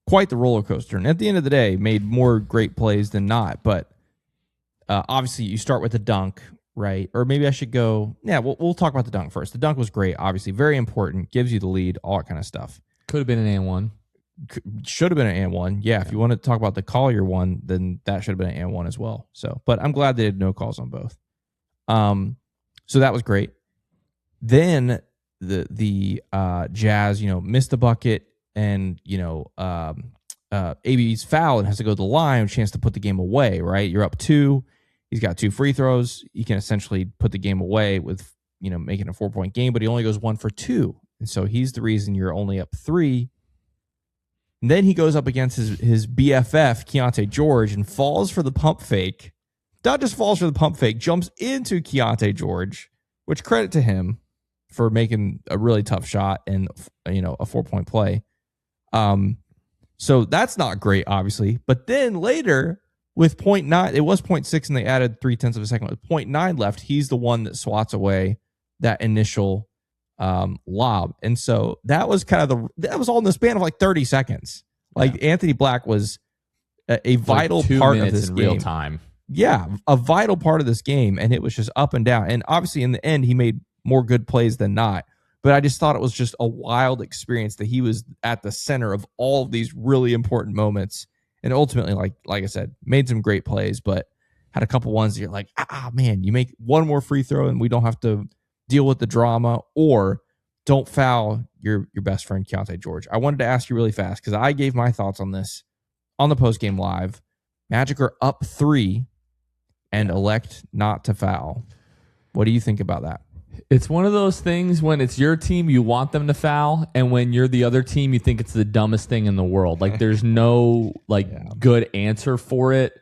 quite the roller coaster. And at the end of the day, made more great plays than not. But obviously, you start with the dunk, right? Or maybe I should go, we'll talk about the dunk first. The dunk was great, obviously. Very important. Gives you the lead, all that kind of stuff. Could have been an and-one. Should have been an and-one. Yeah, if you want to talk about the Collier one, then that should have been an and-one as well. So, but I'm glad they had no calls on both. So that was great. Then the Jazz, missed the bucket, and AB's foul and has to go to the line, a chance to put the game away, right? You're up 2. He's got 2 free throws. He can essentially put the game away with, making a 4-point game, but he only goes 1 for 2. And so he's the reason you're only up 3. And then he goes up against his BFF, Keontae George, and falls for the pump fake. Not just falls for the pump fake, jumps into Keontae George, which credit to him for making a really tough shot and, a 4-point play. So that's not great, obviously. But then later, with 0.9, it was 0.6, and they added 0.3 of a second. With 0.9 left, he's the one that swats away that initial lob. And so that was that was all in the span of like 30 seconds. Like Anthony Black was a vital part of this in game. Real time. Yeah, a vital part of this game, and it was just up and down. And obviously, in the end, he made more good plays than not. But I just thought it was just a wild experience that he was at the center of all of these really important moments. And ultimately, like I said, made some great plays, but had a couple ones that you're like, man, you make one more free throw and we don't have to deal with the drama, or don't foul your best friend, Keontae George. I wanted to ask you really fast, because I gave my thoughts on this on the postgame live. Magic are up 3 and elect not to foul. What do you think about that? It's one of those things when it's your team, you want them to foul, and when you're the other team, you think it's the dumbest thing in the world. Like there's no good answer for it.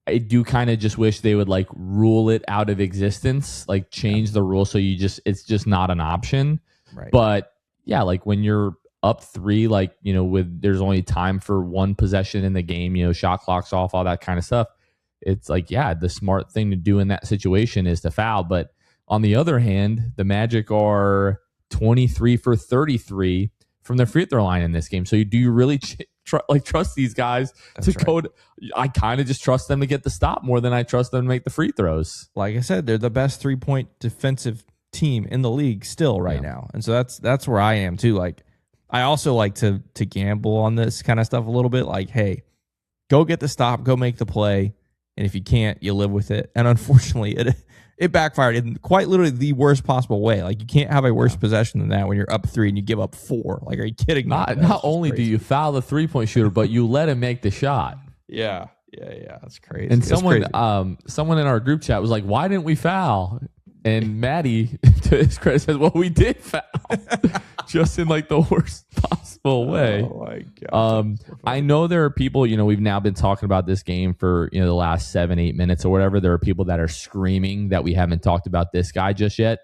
I do kind of just wish they would like rule it out of existence, like change the rule so it's just not an option. Right. But yeah, like when you're up 3, like, with there's only time for one possession in the game, shot clocks off, all that kind of stuff. It's like, yeah, the smart thing to do in that situation is to foul. But on the other hand, the Magic are 23 for 33 from the free throw line in this game. So do you really trust these guys go? I kind of just trust them to get the stop more than I trust them to make the free throws. Like I said, they're the best 3-point defensive team in the league still right now. And so that's where I am too. Like I also like to gamble on this kind of stuff a little bit. Like, hey, go get the stop, go make the play. And if you can't, you live with it. And unfortunately, it backfired in quite literally the worst possible way. Like you can't have a worse possession than that when you're up 3 and you give up 4. Like, are you kidding me? Not only do you foul the 3-point shooter, but you let him make the shot. Yeah. That's crazy. And someone in our group chat was like, "Why didn't we foul?" And Maddie, to his credit, says, "Well, we did foul, just in like the worst possible way." Oh my god! I know there are people. We've now been talking about this game for the last 7-8 minutes or whatever. There are people that are screaming that we haven't talked about this guy just yet.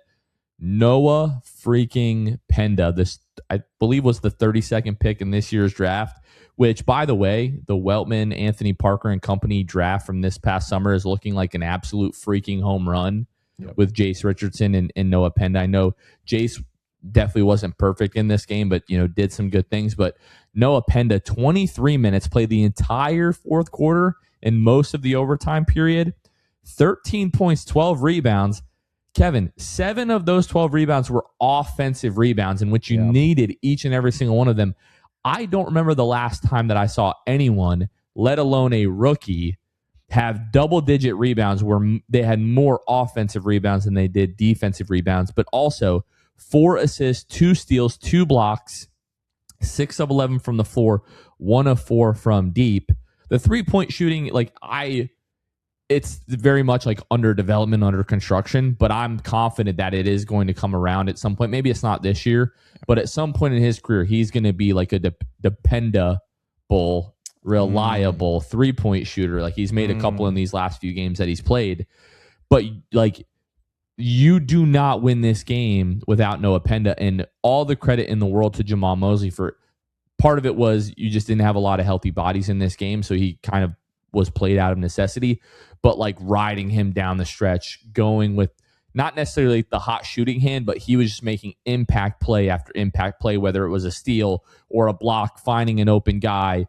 Noah freaking Penda. This, I believe, was the 32nd pick in this year's draft. Which, by the way, the Weltman, Anthony Parker and company draft from this past summer is looking like an absolute freaking home run. Yep. With Jace Richardson and Noah Penda. I know Jace definitely wasn't perfect in this game, but did some good things. But Noah Penda, 23 minutes, played the entire fourth quarter and most of the overtime period. 13 points, 12 rebounds. Kevin, 7 of those 12 rebounds were offensive rebounds in which you needed each and every single one of them. I don't remember the last time that I saw anyone, let alone a rookie, have double-digit rebounds where they had more offensive rebounds than they did defensive rebounds, but also 4 assists, 2 steals, 2 blocks, 6 of 11 from the floor, 1 of 4 from deep. The 3-point shooting, it's very much like under development, under construction, but I'm confident that it is going to come around at some point. Maybe it's not this year, but at some point in his career, he's going to be like a dependable, reliable 3-point shooter. Like he's made a couple in these last few games that he's played, but like you do not win this game without Noah Penda, and all the credit in the world to Jamal Mosley for part of it was you just didn't have a lot of healthy bodies in this game. So he kind of was played out of necessity, but like riding him down the stretch, going with not necessarily the hot shooting hand, but he was just making impact play after impact play, whether it was a steal or a block, finding an open guy,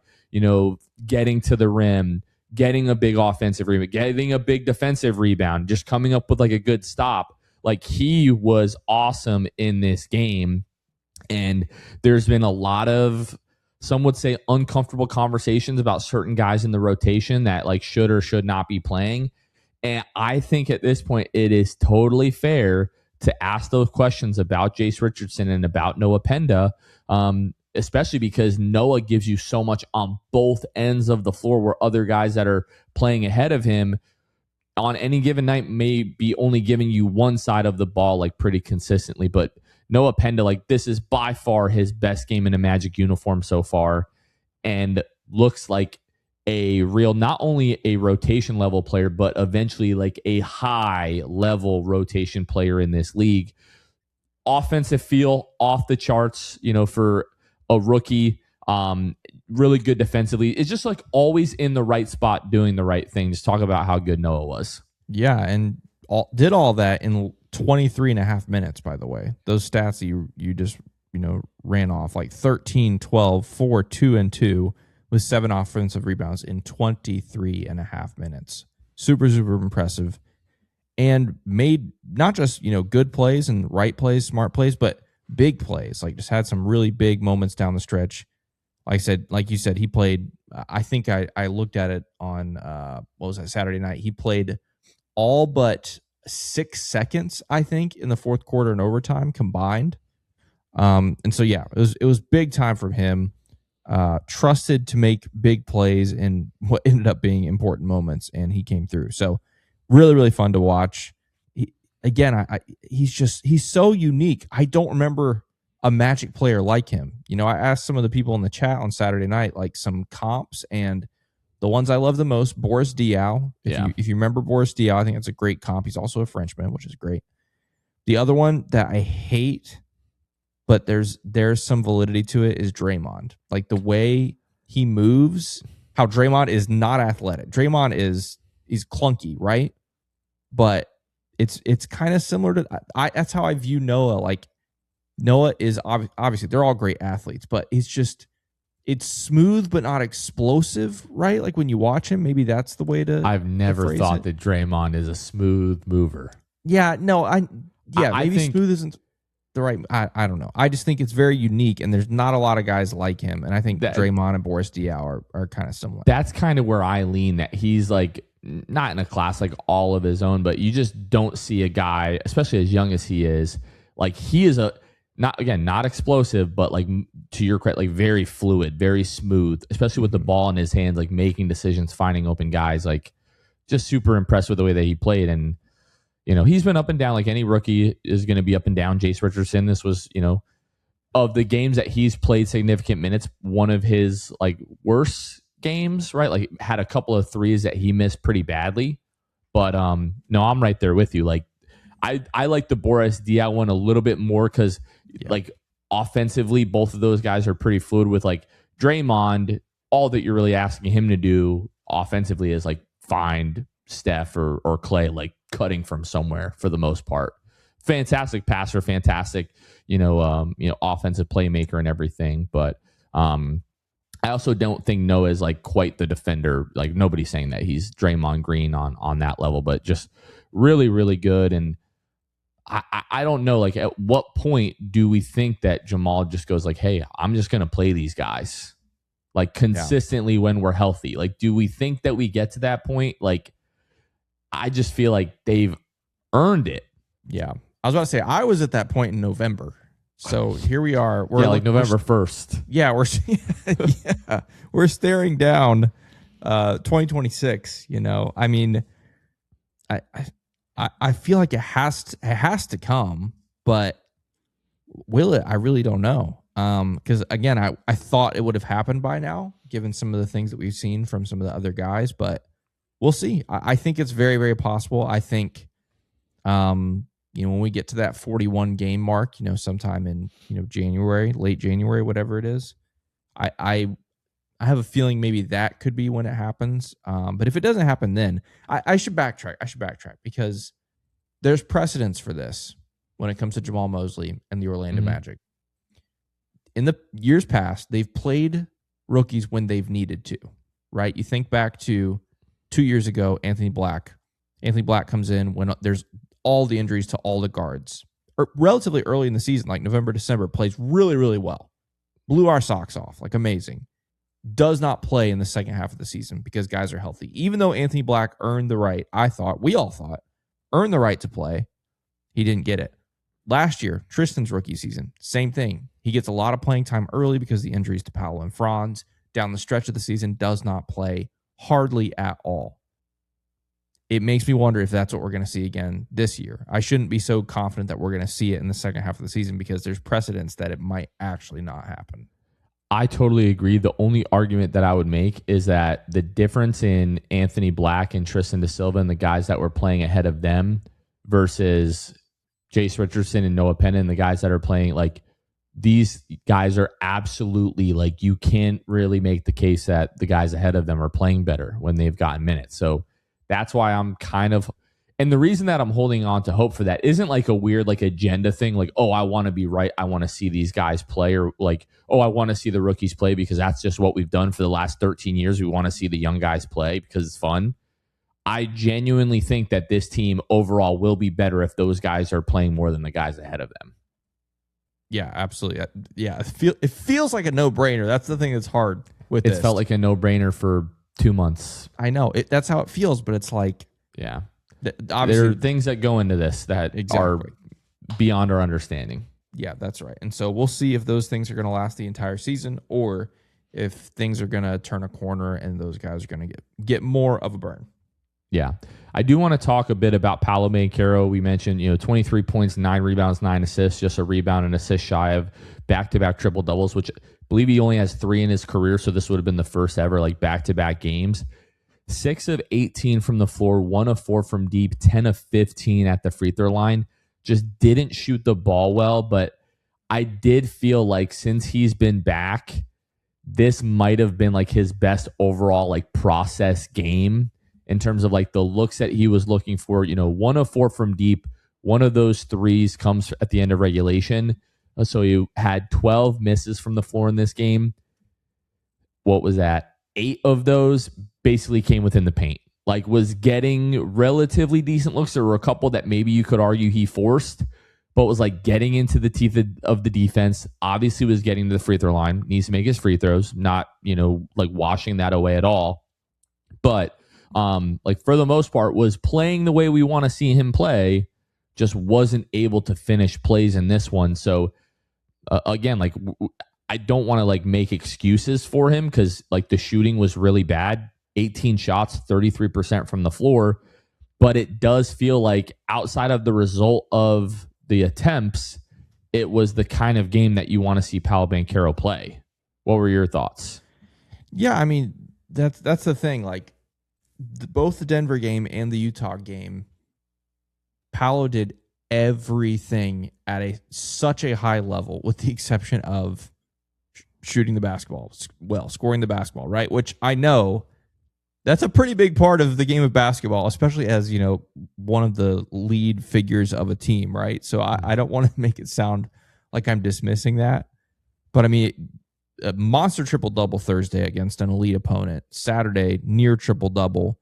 getting to the rim, getting a big offensive rebound, getting a big defensive rebound, just coming up with like a good stop. Like he was awesome in this game. And there's been a lot of, some would say, uncomfortable conversations about certain guys in the rotation that like should or should not be playing. And I think at this point, it is totally fair to ask those questions about Jace Richardson and about Noah Penda, especially because Noah gives you so much on both ends of the floor where other guys that are playing ahead of him on any given night may be only giving you one side of the ball like pretty consistently. But Noah Penda, like this is by far his best game in a Magic uniform so far, and looks like a real, not only a rotation level player, but eventually like a high level rotation player in this league. Offensive feel off the charts, for a rookie. Really good defensively. It's just like always in the right spot doing the right thing. Just talk about how good Noah was. Yeah, and did all that in 23 and a half minutes, by the way. Those stats that you just ran off, like 13, 12, 4, 2, and 2 with 7 offensive rebounds in 23 and a half minutes. Super, super impressive. And made not just, good plays and right plays, smart plays, but big plays. Like just had some really big moments down the stretch. Like you said, he played, I think I looked at it on, Saturday night. He played all but 6 seconds, I think, in the fourth quarter and overtime combined. And so, yeah, it was big time from him. Trusted to make big plays in what ended up being important moments, and he came through. So Really, really fun to watch. Again, he's so unique. I don't remember a Magic player like him. I asked some of the people in the chat on Saturday night, like some comps, and the ones I love the most, Boris Diaw. If you remember Boris Diaw, I think that's a great comp. He's also a Frenchman, which is great. The other one that I hate, but there's some validity to it, is Draymond. Like the way he moves, how Draymond is not athletic. Draymond he's clunky, right? But it's kind of similar to that's how I view Noah. Like Noah is obviously they're all great athletes, but it's smooth but not explosive, right? Like when you watch him, maybe that's the way to. I've never thought that Draymond is a smooth mover. Yeah, no, I maybe think smooth isn't the right. I don't know. I just think it's very unique, and there's not a lot of guys like him. And I think Draymond and Boris Diaw are kind of similar. That's kind of where I lean. That he's like not in a class like all of his own, but you just don't see a guy, especially as young as he is. Like he is not explosive, but like to your credit, like very fluid, very smooth, especially with the ball in his hands, like making decisions, finding open guys. Like just super impressed with the way that he played. And he's been up and down like any rookie is going to be up and down. Jace Richardson, this was, of the games that he's played significant minutes, one of his like worst games, right? Like had a couple of threes that he missed pretty badly. But no, I'm right there with you. Like I like the Boris Diaw one a little bit more because like offensively, both of those guys are pretty fluid. With like Draymond, all that you're really asking him to do offensively is like find Steph or Clay, like cutting from somewhere for the most part. Fantastic passer, fantastic, offensive playmaker and everything. But I also don't think Noah is like quite the defender. Like nobody's saying that he's Draymond Green on that level, but just really, really good. And I don't know, like at what point do we think that Jamal just goes like, hey, I'm just going to play these guys like consistently when we're healthy? Like, do we think that we get to that point? Like, I just feel like they've earned it. Yeah. I was about to say, I was at that point in November. So here we are. We're like November 1st. Yeah, we're staring down 2026, I mean, I feel like it has to come, but will it? I really don't know. Because again, I thought it would have happened by now, given some of the things that we've seen from some of the other guys, but we'll see. I think it's very, very possible. I think, when we get to that 41 game mark, sometime in, January, late January, whatever it is, I have a feeling maybe that could be when it happens. But if it doesn't happen, then I should backtrack. Because there's precedence for this when it comes to Jamal Mosley and the Orlando Magic. In the years past, they've played rookies when they've needed to, right? You think back to 2 years ago, Anthony Black. Anthony Black comes in when there's all the injuries to all the guards. Relatively early in the season, like November, December, plays really, really well. Blew our socks off, like amazing. Does not play in the second half of the season because guys are healthy. Even though Anthony Black earned the right, we all thought, earned the right to play, he didn't get it. Last year, Tristan's rookie season, same thing. He gets a lot of playing time early because of the injuries to Paolo and Franz. Down the stretch of the season, does not play hardly at all. It makes me wonder if that's what we're going to see again this year. I shouldn't be so confident that we're going to see it in the second half of the season because there's precedence that it might actually not happen. I totally agree. The only argument that I would make is that the difference in Anthony Black and Tristan Da Silva and the guys that were playing ahead of them versus Jace Richardson and Noah Penn and the guys that are playing, like these guys are absolutely like, you can't really make the case that the guys ahead of them are playing better when they've gotten minutes. So that's why I'm kind of, and the reason that I'm holding on to hope for that isn't like a weird like agenda thing. Like, oh, I want to be right. I want to see these guys play, or like, oh, I want to see the rookies play because that's just what we've done for the last 13 years. We want to see the young guys play because it's fun. I genuinely think that this team overall will be better if those guys are playing more than the guys ahead of them. Yeah, absolutely. Yeah, it feels like a no-brainer. That's the thing that's hard with this. It's felt like a no-brainer for 2 months. I know. That's how it feels, but it's like... Yeah. Obviously, there are things that go into this that are beyond our understanding. Yeah, that's right. And so we'll see if those things are going to last the entire season or if things are going to turn a corner and those guys are going to get more of a burn. Yeah. I do want to talk a bit about Paolo Banchero. We mentioned, 23 points, 9 rebounds, 9 assists, just a rebound and assist shy of back-to-back triple doubles, which I believe he only has 3 in his career. So this would have been the first ever like back-to-back games. 6 of 18 from the floor, 1 of 4 from deep, 10 of 15 at the free throw line. Just didn't shoot the ball well, but I did feel like since he's been back, this might have been like his best overall like process game in terms of like the looks that he was looking for. 1 of 4 from deep. One of those threes comes at the end of regulation. So you had 12 misses from the floor in this game. What was that? 8 of those basically came within the paint. Like was getting relatively decent looks. There were a couple that maybe you could argue he forced, but was like getting into the teeth of the defense. Obviously was getting to the free throw line. Needs to make his free throws, not, like washing that away at all. But like for the most part was playing the way we want to see him play, just wasn't able to finish plays in this one. So again, like I don't want to like make excuses for him because like the shooting was really bad. 18 shots, 33% from the floor. But it does feel like outside of the result of the attempts, it was the kind of game that you want to see Paolo Banchero play. What were your thoughts? Yeah, I mean, that's the thing. Like both the Denver game and the Utah game, Paolo did everything at such a high level, with the exception of shooting the basketball, scoring the basketball, right? Which I know that's a pretty big part of the game of basketball, especially as, one of the lead figures of a team, right? So I don't want to make it sound like I'm dismissing that. But I mean, a monster triple-double Thursday against an elite opponent. Saturday, near triple-double.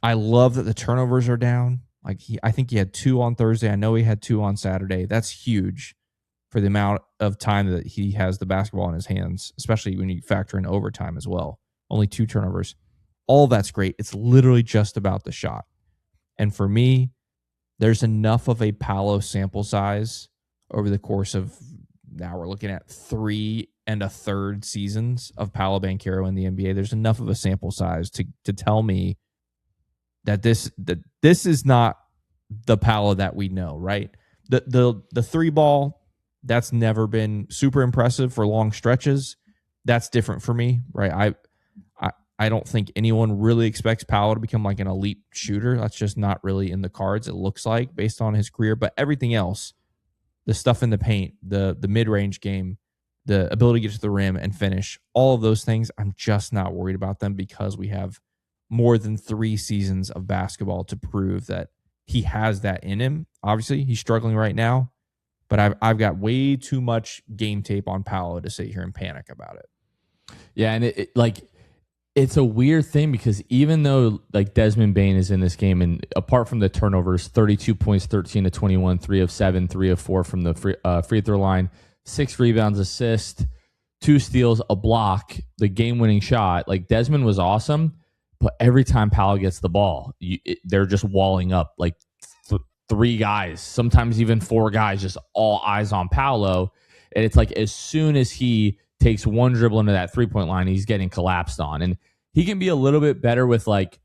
I love that the turnovers are down. Like I think he had 2 on Thursday. I know he had 2 on Saturday. That's huge for the amount of time that he has the basketball in his hands, especially when you factor in overtime as well. Only 2 turnovers. All that's great. It's literally just about the shot. And for me, there's enough of a Paolo sample size over the course of, now we're looking at 3 1/3 seasons of Paolo Banchero in the NBA. There's enough of a sample size to tell me that this is not the Paolo that we know, right? The 3 ball, that's never been super impressive for long stretches. That's different for me, right? I don't think anyone really expects Paolo to become like an elite shooter. That's just not really in the cards, it looks like, based on his career. But everything else, the stuff in the paint, the mid-range game, the ability to get to the rim and finish, all of those things, I'm just not worried about them because we have more than 3 seasons of basketball to prove that he has that in him. Obviously, he's struggling right now, but I've got way too much game tape on Paolo to sit here and panic about it. Yeah, and it's a weird thing because even though like Desmond Bane is in this game, and apart from the turnovers, 32 points, 13 to 21, 3 of 7, 3 of 4 from the free throw line, 6 rebounds, assist, 2 steals, a block, the game-winning shot. Like Desmond was awesome, but every time Paolo gets the ball, they're just walling up like 3 guys, sometimes even 4 guys, just all eyes on Paolo. And it's like as soon as he takes one dribble into that 3-point line, he's getting collapsed on. And he can be a little bit better with like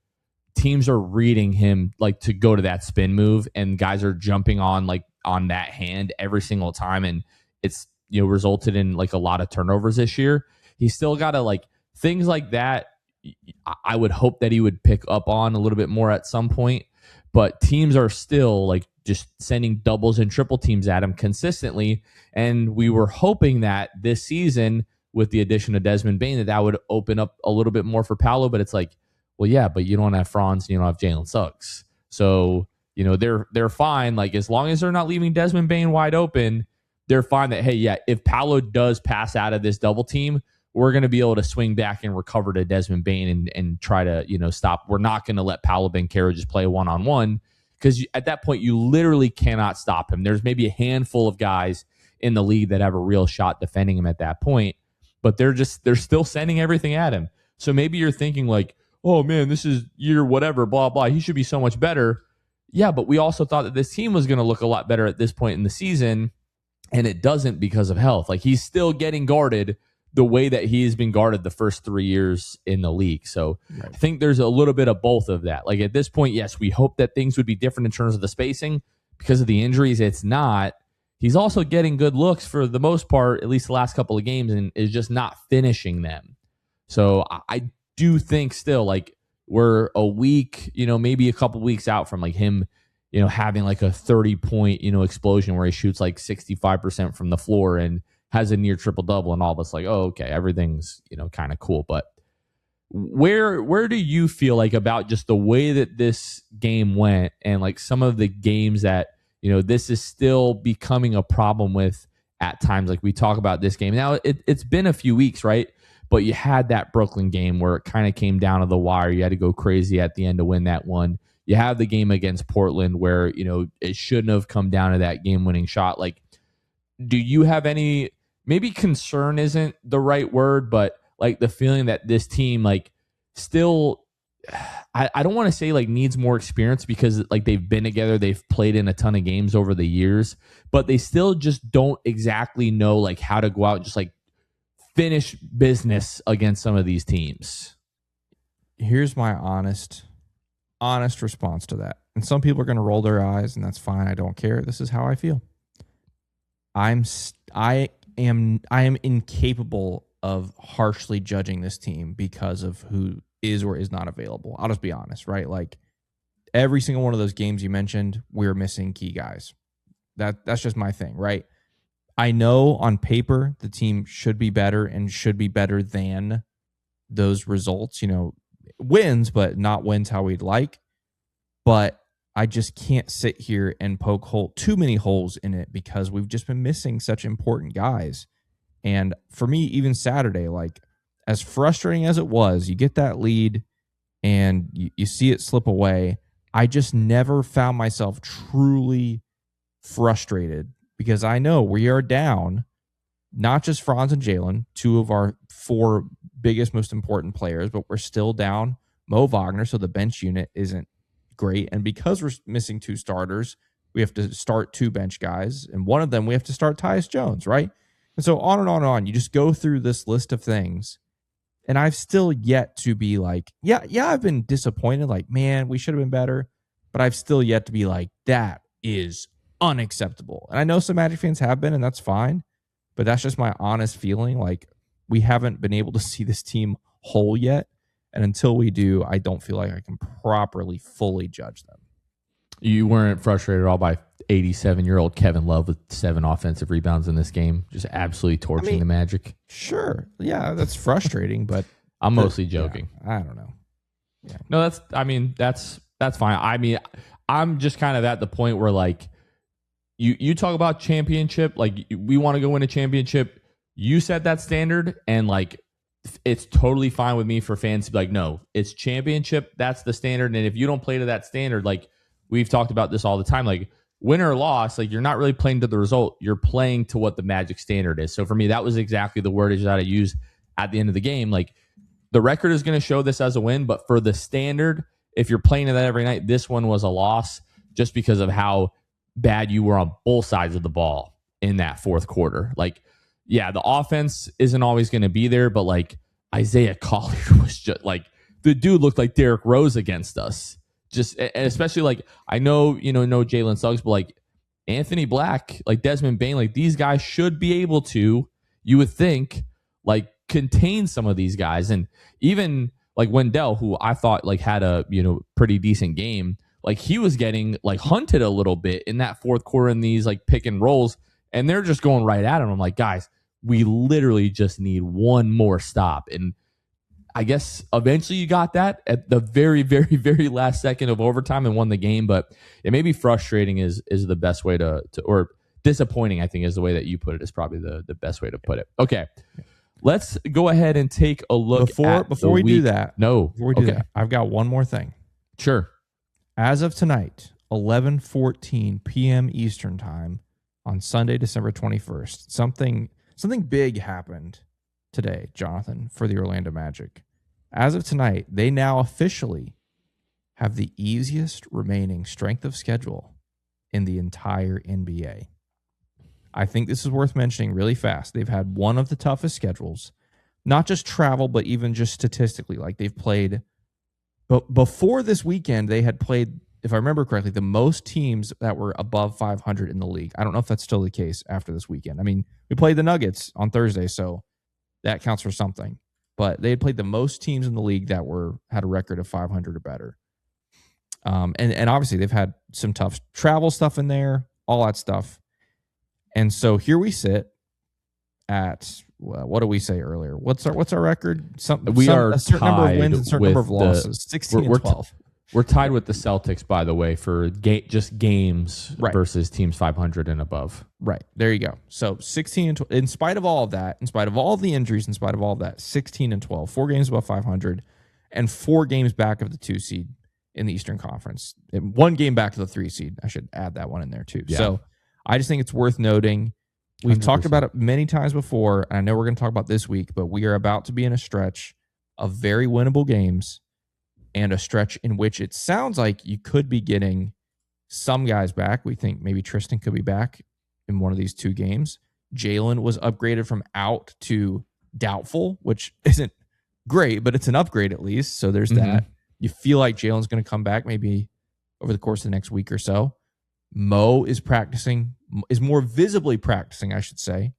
teams are reading him like to go to that spin move and guys are jumping on like on that hand every single time. And it's, resulted in like a lot of turnovers this year. He's still got to like things like that. I would hope that he would pick up on a little bit more at some point, but teams are still like just sending doubles and triple teams at him consistently. And we were hoping that this season with the addition of Desmond Bane, that would open up a little bit more for Paolo. But it's like, well, yeah, but you don't have Franz, you don't have Jalen Suggs. So, they're fine. Like as long as they're not leaving Desmond Bane wide open, they're fine that, hey, yeah, if Paolo does pass out of this double team, we're going to be able to swing back and recover to Desmond Bane and try to, stop. We're not going to let Paolo Banchero just play one-on-one because at that point, you literally cannot stop him. There's maybe a handful of guys in the league that have a real shot defending him at that point, but they're still sending everything at him. So maybe you're thinking like, oh, man, this is year whatever, blah, blah. He should be so much better. Yeah, but we also thought that this team was going to look a lot better at this point in the season, and it doesn't because of health. Like he's still getting guarded the way that he has been guarded the first 3 years in the league. So Right. I think there's a little bit of both of that. Like at this point, yes, we hope that things would be different in terms of the spacing because of the injuries. It's not. He's also getting good looks for the most part, at least the last couple of games, and is just not finishing them. So I do think still like we're a week, maybe a couple weeks out from like him, having like a 30-point, explosion where he shoots like 65% from the floor and has a near triple double, and all of us like, oh, okay, everything's, kind of cool. But where do you feel like about just the way that this game went and like some of the games that, this is still becoming a problem with at times? Like we talk about this game. Now it's been a few weeks, right? But you had that Brooklyn game where it kind of came down to the wire. You had to go crazy at the end to win that one. You have the game against Portland where, it shouldn't have come down to that game-winning shot. Like, do you have any, maybe concern isn't the right word, but like the feeling that this team, like, still, I don't want to say like needs more experience because like they've been together, they've played in a ton of games over the years, but they still just don't exactly know like how to go out and just like finish business against some of these teams. Here's my honest response to that. And some people are going to roll their eyes, and that's fine. I don't care. This is how I feel. I am incapable of harshly judging this team because of who is or is not available. I'll just be honest, right? Like every single one of those games you mentioned, we're missing key guys. That's just my thing, right? I know on paper the team should be better and should be better than those results, wins, but not wins how we'd like. But I just can't sit here and poke too many holes in it because we've just been missing such important guys. And for me, even Saturday, like as frustrating as it was, you get that lead and you see it slip away. I just never found myself truly frustrated because I know we are down, not just Franz and Jalen, two of our four biggest, most important players, but we're still down Mo Wagner, so the bench unit isn't great. And because we're missing two starters, we have to start two bench guys, and one of them we have to start Tyus Jones, right? And so on and on and on. You just go through this list of things, and I've still yet to be like, yeah, I've been disappointed. Like, man, we should have been better, but I've still yet to be like, that is unacceptable. And I know some Magic fans have been, and that's fine, but that's just my honest feeling. Like, we haven't been able to see this team whole yet. And until we do, I don't feel like I can properly, fully judge them. You weren't frustrated at all by 87-year-old Kevin Love with 7 offensive rebounds in this game, just absolutely torching the Magic? Sure. Yeah, that's frustrating, but I'm mostly joking. Yeah, I don't know. Yeah. No, that's fine. I mean, I'm just kind of at the point where like you talk about championship, like we want to go win a championship. You set that standard, and like it's totally fine with me for fans to be like, no, it's championship. That's the standard. And if you don't play to that standard, like we've talked about this all the time, like win or loss, like you're not really playing to the result. You're playing to what the Magic standard is. So for me, that was exactly the wordage that I used at the end of the game. Like the record is going to show this as a win, but for the standard, if you're playing to that every night, this one was a loss just because of how bad you were on both sides of the ball in that fourth quarter. Like, yeah, the offense isn't always going to be there, but like Isaiah Collier was just like, the dude looked like Derrick Rose against us. Just, and especially like, I know, no Jalen Suggs, but like Anthony Black, like Desmond Bane, like these guys should be able to, you would think, like contain some of these guys. And even like Wendell, who I thought like had a, pretty decent game, like he was getting like hunted a little bit in that fourth quarter in these like pick and rolls, and they're just going right at him. I'm like, guys, we literally just need one more stop. And I guess eventually you got that at the very, very, very last second of overtime and won the game. But it may be frustrating is the best way to or disappointing, I think is the way that you put it, is probably the best way to put it. Okay. Let's go ahead and take a look before we do that. Before we do that, I've got one more thing. Sure. As of tonight, 11:14 p.m. Eastern time on Sunday, December 21st, something big happened today, Jonathan, for the Orlando Magic. As of tonight, they now officially have the easiest remaining strength of schedule in the entire NBA. I think this is worth mentioning really fast. They've had one of the toughest schedules. not just travel, but even just statistically. Like they've played, but before this weekend, they had played, if I remember correctly, the most teams that were above 500 in the league. I don't know if that's still the case after this weekend. I mean, we played the Nuggets on Thursday, so that counts for something. But they had played the most teams in the league that had a record of 500 or better. And obviously they've had some tough travel stuff in there, all that stuff. And so here we sit at, what did we say earlier? What's our record? We are a certain number of wins and a certain number of losses. 16 and 12. We're tied with the Celtics, by the way, for just games versus teams 500 and above. Right. There you go. So 16 and 12. In spite of all of that, in spite of all of the injuries, in spite of all of that, 16 and 12, 4 games above 500, and 4 games back of the 2 seed in the Eastern Conference. And 1 game back to the 3 seed. I should add that one in there too. Yeah. So I just think it's worth noting. We've 100%. Talked about it many times before, and I know we're going to talk about this week, but we are about to be in a stretch of very winnable games and a stretch in which it sounds like you could be getting some guys back. We think maybe Tristan could be back in one of these 2 games. Jalen was upgraded from out to doubtful, which isn't great, but it's an upgrade at least. So there's that. You feel like Jalen's going to come back maybe over the course of the next week or so. Mo is more visibly practicing, I should say,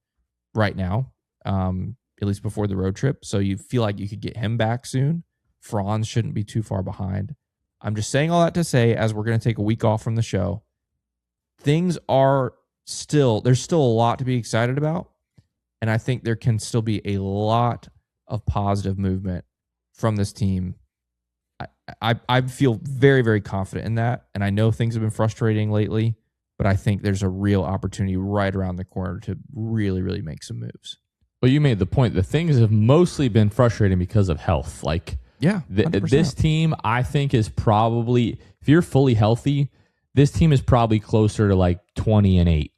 right now, at least before the road trip. So you feel like you could get him back soon. Franz shouldn't be too far behind. I'm just saying all that to say, as we're going to take a week off from the show, there's still a lot to be excited about. And I think there can still be a lot of positive movement from this team. I feel very, very confident in that. And I know things have been frustrating lately, but I think there's a real opportunity right around the corner to really, really make some moves. Well, you made the point. The things have mostly been frustrating because of health. Like, this team, I think, is probably, if you're fully healthy, this team is probably closer to like 20-8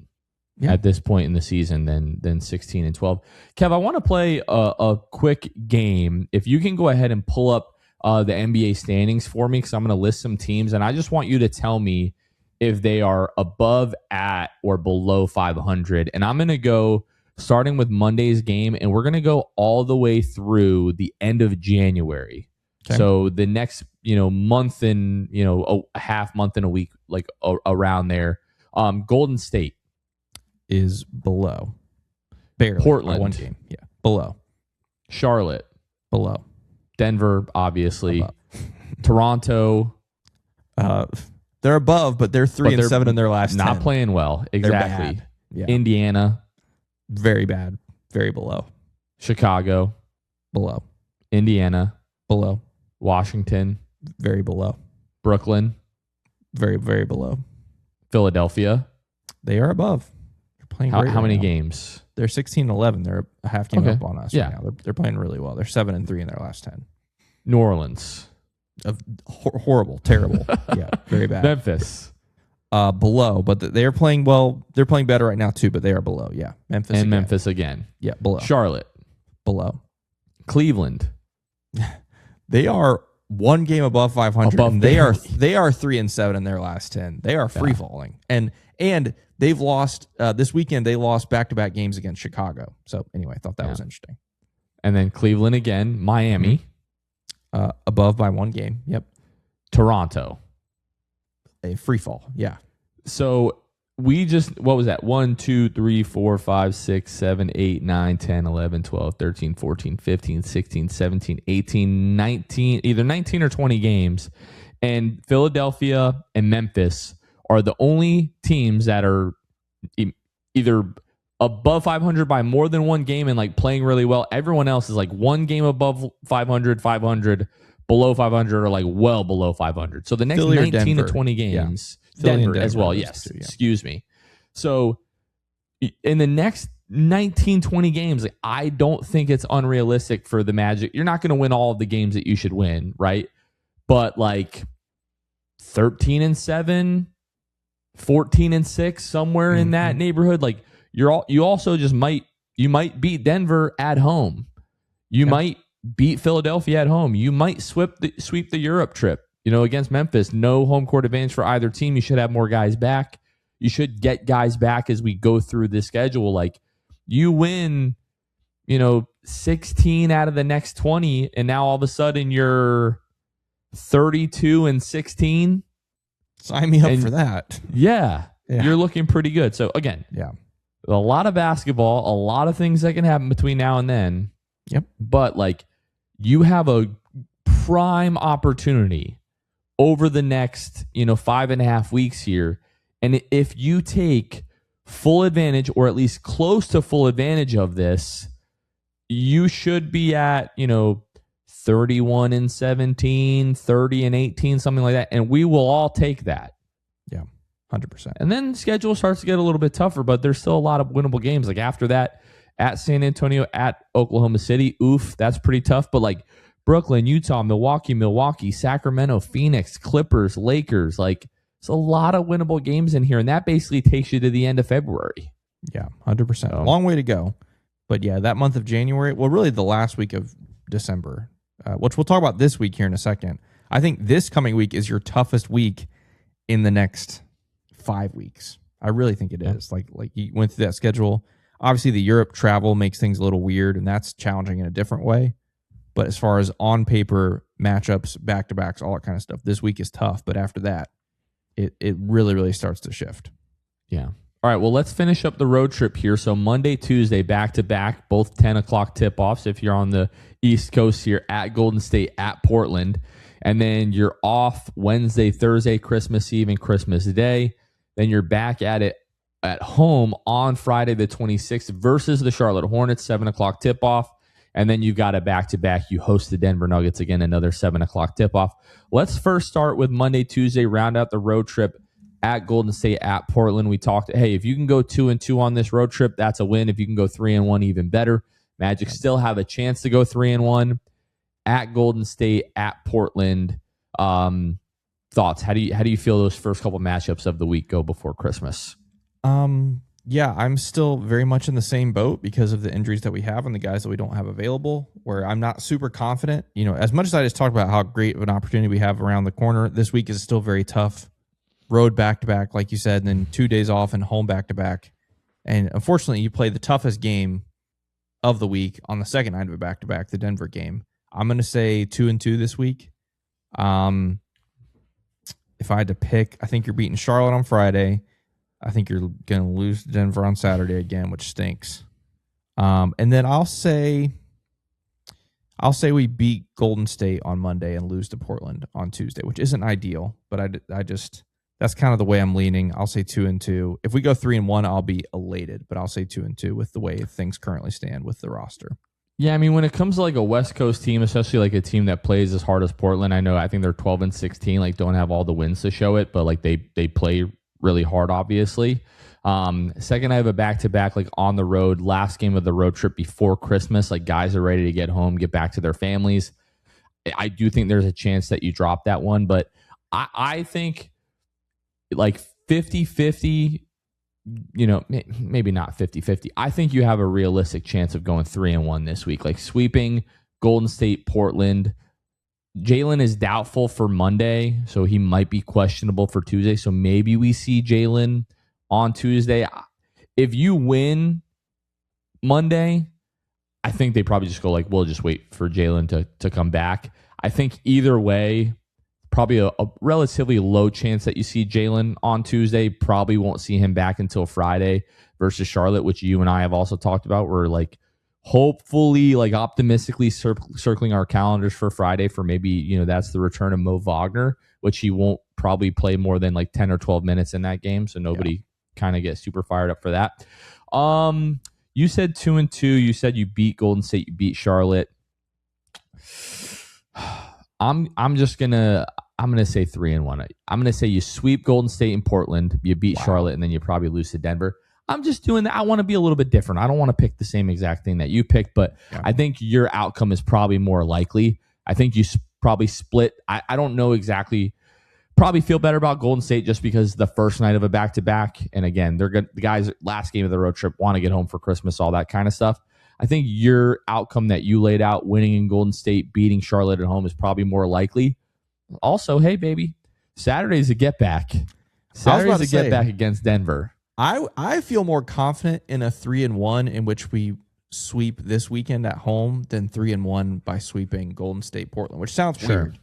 at this point in the season than 16 and 12. Kev, I want to play a quick game. If you can go ahead and pull up the NBA standings for me, because I'm going to list some teams, and I just want you to tell me if they are above, at, or below 500. And I'm going to go starting with Monday's game, and we're going to go all the way through the end of January. Okay. So the next, month and, a half month and a week, like around there. Golden State is below. Barely. Portland. 1 game. Yeah. Below. Charlotte. Below. Denver, obviously. Toronto. They're above, but they're 3 and 7 in their last 10. Not playing well. Exactly. Yeah. Indiana. Very bad. Very below. Chicago. Below. Indiana. Below. Washington. Very below. Brooklyn. Very, very below. Philadelphia. They are above. They're playing great. How many now. games? They're 16-11. They're a half game up on us right now. They're playing really well. They're 7 and 3 in their last 10. New Orleans. Horrible. Terrible. Yeah. Very bad. Memphis. Below, but they're playing well. They're playing better right now too, but they are below. Yeah. Memphis again. Yeah. Below. Charlotte. Below. Cleveland. They are 1 game above 500. And they are 3 and 7 in their last 10. They are free falling. And they've lost this weekend. They lost back-to-back games against Chicago. So anyway, I thought that was interesting. And then Cleveland again. Miami. Above by 1 game. Yep. Toronto. A free fall. Yeah. So we just, what was that? 1, 2, 3, 4, 5, 6, 7, 8, 9, 10, 11, 12, 13, 14, 15, 16, 17, 18, 19, either 19 or 20 games. And Philadelphia and Memphis are the only teams that are either above 500 by more than 1 game and like playing really well. Everyone else is like 1 game above 500, 500, below 500, or like well below 500. So the next Philly 19 to 20 games, Denver as well. Yes. Too, yeah. Excuse me. So in the next 19, 20 games, like, I don't think it's unrealistic for the Magic. You're not going to win all of the games that you should win, right? But like 13 and 7, 14 and 6, somewhere in that neighborhood. Like you also just might beat Denver at home. You might beat Philadelphia at home. You might sweep the Europe trip, against Memphis. No home court advantage for either team. You should have more guys back. You should get guys back as we go through this schedule. Like you win, 16 out of the next 20, and now all of a sudden you're 32-16. Sign me up for that. Yeah, you're looking pretty good. So again, a lot of basketball, a lot of things that can happen between now and then. Yep. But like, you have a prime opportunity over the next 5.5 weeks here, and if you take full advantage, or at least close to full advantage of this, you should be at 31-17, 30-18, something like that, and we will all take that. Yeah, 100%. And then the schedule starts to get a little bit tougher, but there's still a lot of winnable games. Like after that, at San Antonio, at Oklahoma City, that's pretty tough. But like Brooklyn, Utah, Milwaukee, Sacramento, Phoenix, Clippers, Lakers, like it's a lot of winnable games in here, and that basically takes you to the end of February. Yeah, 100%. Long way to go. But yeah, that month of January, well, really the last week of December, which we'll talk about this week here in a second. I think this coming week is your toughest week in the next 5 weeks. I really think it is. Like you went through that schedule. Obviously, the Europe travel makes things a little weird, and that's challenging in a different way. But as far as on paper matchups, back-to-backs, all that kind of stuff, this week is tough. But after that, it really, really starts to shift. Yeah. All right, well, let's finish up the road trip here. So Monday, Tuesday, back-to-back, both 10 o'clock tip-offs if you're on the East Coast here, at Golden State, at Portland. And then you're off Wednesday, Thursday, Christmas Eve, and Christmas Day. Then you're back at it at home on Friday the 26th versus the Charlotte Hornets, 7 o'clock tip-off. And then you've got a back-to-back. You host the Denver Nuggets again, another 7 o'clock tip-off. Let's first start with Monday, Tuesday, round out the road trip at Golden State, at Portland. We talked, hey, if you can go 2-2 on this road trip, that's a win. If you can go 3-1, even better. Magic still have a chance to go 3-1 at Golden State, at Portland. Thoughts? How do you feel those first couple matchups of the week go before Christmas? Yeah, I'm still very much in the same boat because of the injuries that we have and the guys that we don't have available, where I'm not super confident. As much as I just talked about how great of an opportunity we have around the corner, this week is still very tough. Road back-to-back, like you said, and then 2 days off and home back-to-back. And unfortunately, you play the toughest game of the week on the second night of a back-to-back, the Denver game. I'm going to say 2-2 this week. If I had to pick, I think you're beating Charlotte on Friday. I think you're going to lose to Denver on Saturday again, which stinks. And then I'll say we beat Golden State on Monday and lose to Portland on Tuesday, which isn't ideal, but I just that's kind of the way I'm leaning. I'll say 2-2. If we go 3-1, I'll be elated, but I'll say 2-2 with the way things currently stand with the roster. Yeah, I mean, when it comes to like a West Coast team, especially like a team that plays as hard as Portland, I think they're 12-16, like don't have all the wins to show it, but like they play really hard, obviously. Second, I have a back-to-back, like on the road, last game of the road trip before Christmas. Like guys are ready to get home, get back to their families. I do think there's a chance that you drop that one, but I think like 50-50, maybe not 50-50. I think you have a realistic chance of going 3-1 this week, like sweeping Golden State, Portland. Jalen is doubtful for Monday, so he might be questionable for Tuesday. So maybe we see Jalen on Tuesday. If you win Monday, I think they probably just go like, we'll just wait for Jalen to come back. I think either way, probably a relatively low chance that you see Jalen on Tuesday. Probably won't see him back until Friday versus Charlotte, which you and I have also talked about. We're like hopefully like optimistically circling our calendars for Friday for maybe, that's the return of Mo Wagner, which he won't probably play more than like 10 or 12 minutes in that game. So nobody kind of gets super fired up for that. You said 2-2. You said you beat Golden State. You beat Charlotte. I'm gonna say 3-1. I'm gonna say you sweep Golden State and Portland, you beat Charlotte, and then you probably lose to Denver. I'm just doing that. I want to be a little bit different. I don't want to pick the same exact thing that you picked, but I think your outcome is probably more likely. I think you probably split. I don't know exactly. Probably feel better about Golden State just because the first night of a back-to-back, and again, they're good. The guys last game of the road trip want to get home for Christmas, all that kind of stuff. I think your outcome that you laid out, winning in Golden State, beating Charlotte at home, is probably more likely. Also, hey, baby, Saturday's a get-back. Saturday's a get-back against Denver. I feel more confident in a 3-1 in which we sweep this weekend at home than 3-1 by sweeping Golden State Portland, which sounds weird.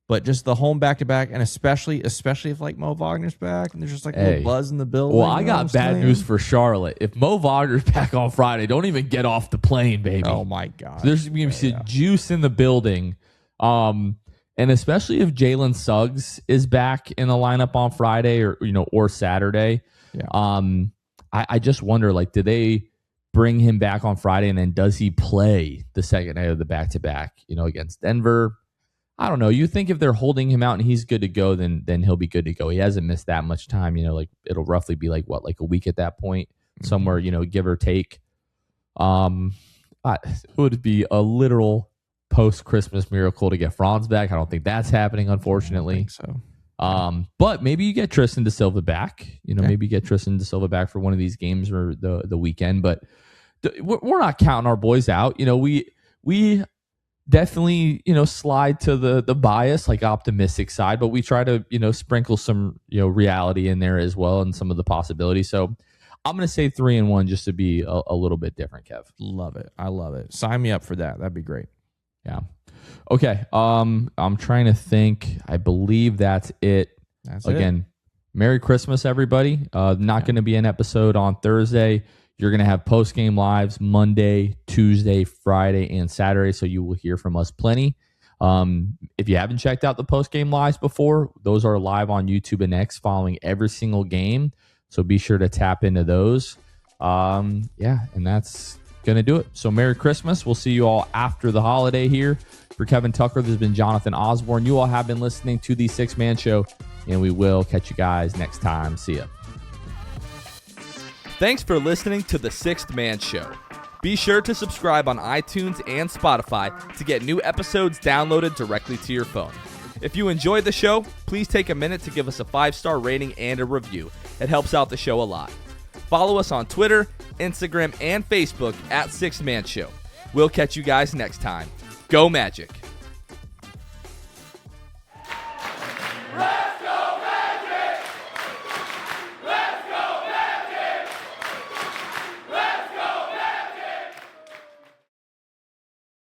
But just the home back-to-back, and especially if like Mo Wagner's back and there's just like a little buzz in the building. Well, I got bad news for Charlotte. If Mo Wagner's back on Friday, don't even get off the plane, baby. Oh, my God. There's going to be some juice in the building. And especially if Jalen Suggs is back in the lineup on Friday or Saturday. Yeah. I just wonder, like, do they bring him back on Friday, and then does he play the second night of the back-to-back, against Denver? I don't know. You think if they're holding him out and he's good to go, then he'll be good to go. He hasn't missed that much time. Like it'll roughly be like a week at that point, somewhere, give or take. It would be a literal post-Christmas miracle to get Franz back. I don't think that's happening, unfortunately. I don't think so. But maybe you get Tristan da Silva back. Maybe you get Tristan da Silva back for one of these games or the weekend. But we're not counting our boys out. We definitely, slide to the bias, like optimistic side, but we try to, sprinkle some, reality in there as well and some of the possibilities. So I'm going to say 3-1 just to be a little bit different, Kev. Love it. I love it. Sign me up for that. That'd be great. Yeah. Okay. I'm trying to think. I believe that's it. Again, Merry Christmas, everybody. Not going to be an episode on Thursday. You're going to have post-game lives Monday, Tuesday, Friday, and Saturday, so you will hear from us plenty. If you haven't checked out the post-game lives before, those are live on YouTube and X following every single game, so be sure to tap into those. And that's going to do it. So Merry Christmas. We'll see you all after the holiday here. For Kevin Tucker, this has been Jonathan Osborne. You all have been listening to The Sixth Man Show, and we will catch you guys next time. See ya. Thanks for listening to The Sixth Man Show. Be sure to subscribe on iTunes and Spotify to get new episodes downloaded directly to your phone. If you enjoyed the show, please take a minute to give us a 5-star rating and a review. It helps out the show a lot. Follow us on Twitter, Instagram, and Facebook at Sixth Man Show. We'll catch you guys next time. Go Magic!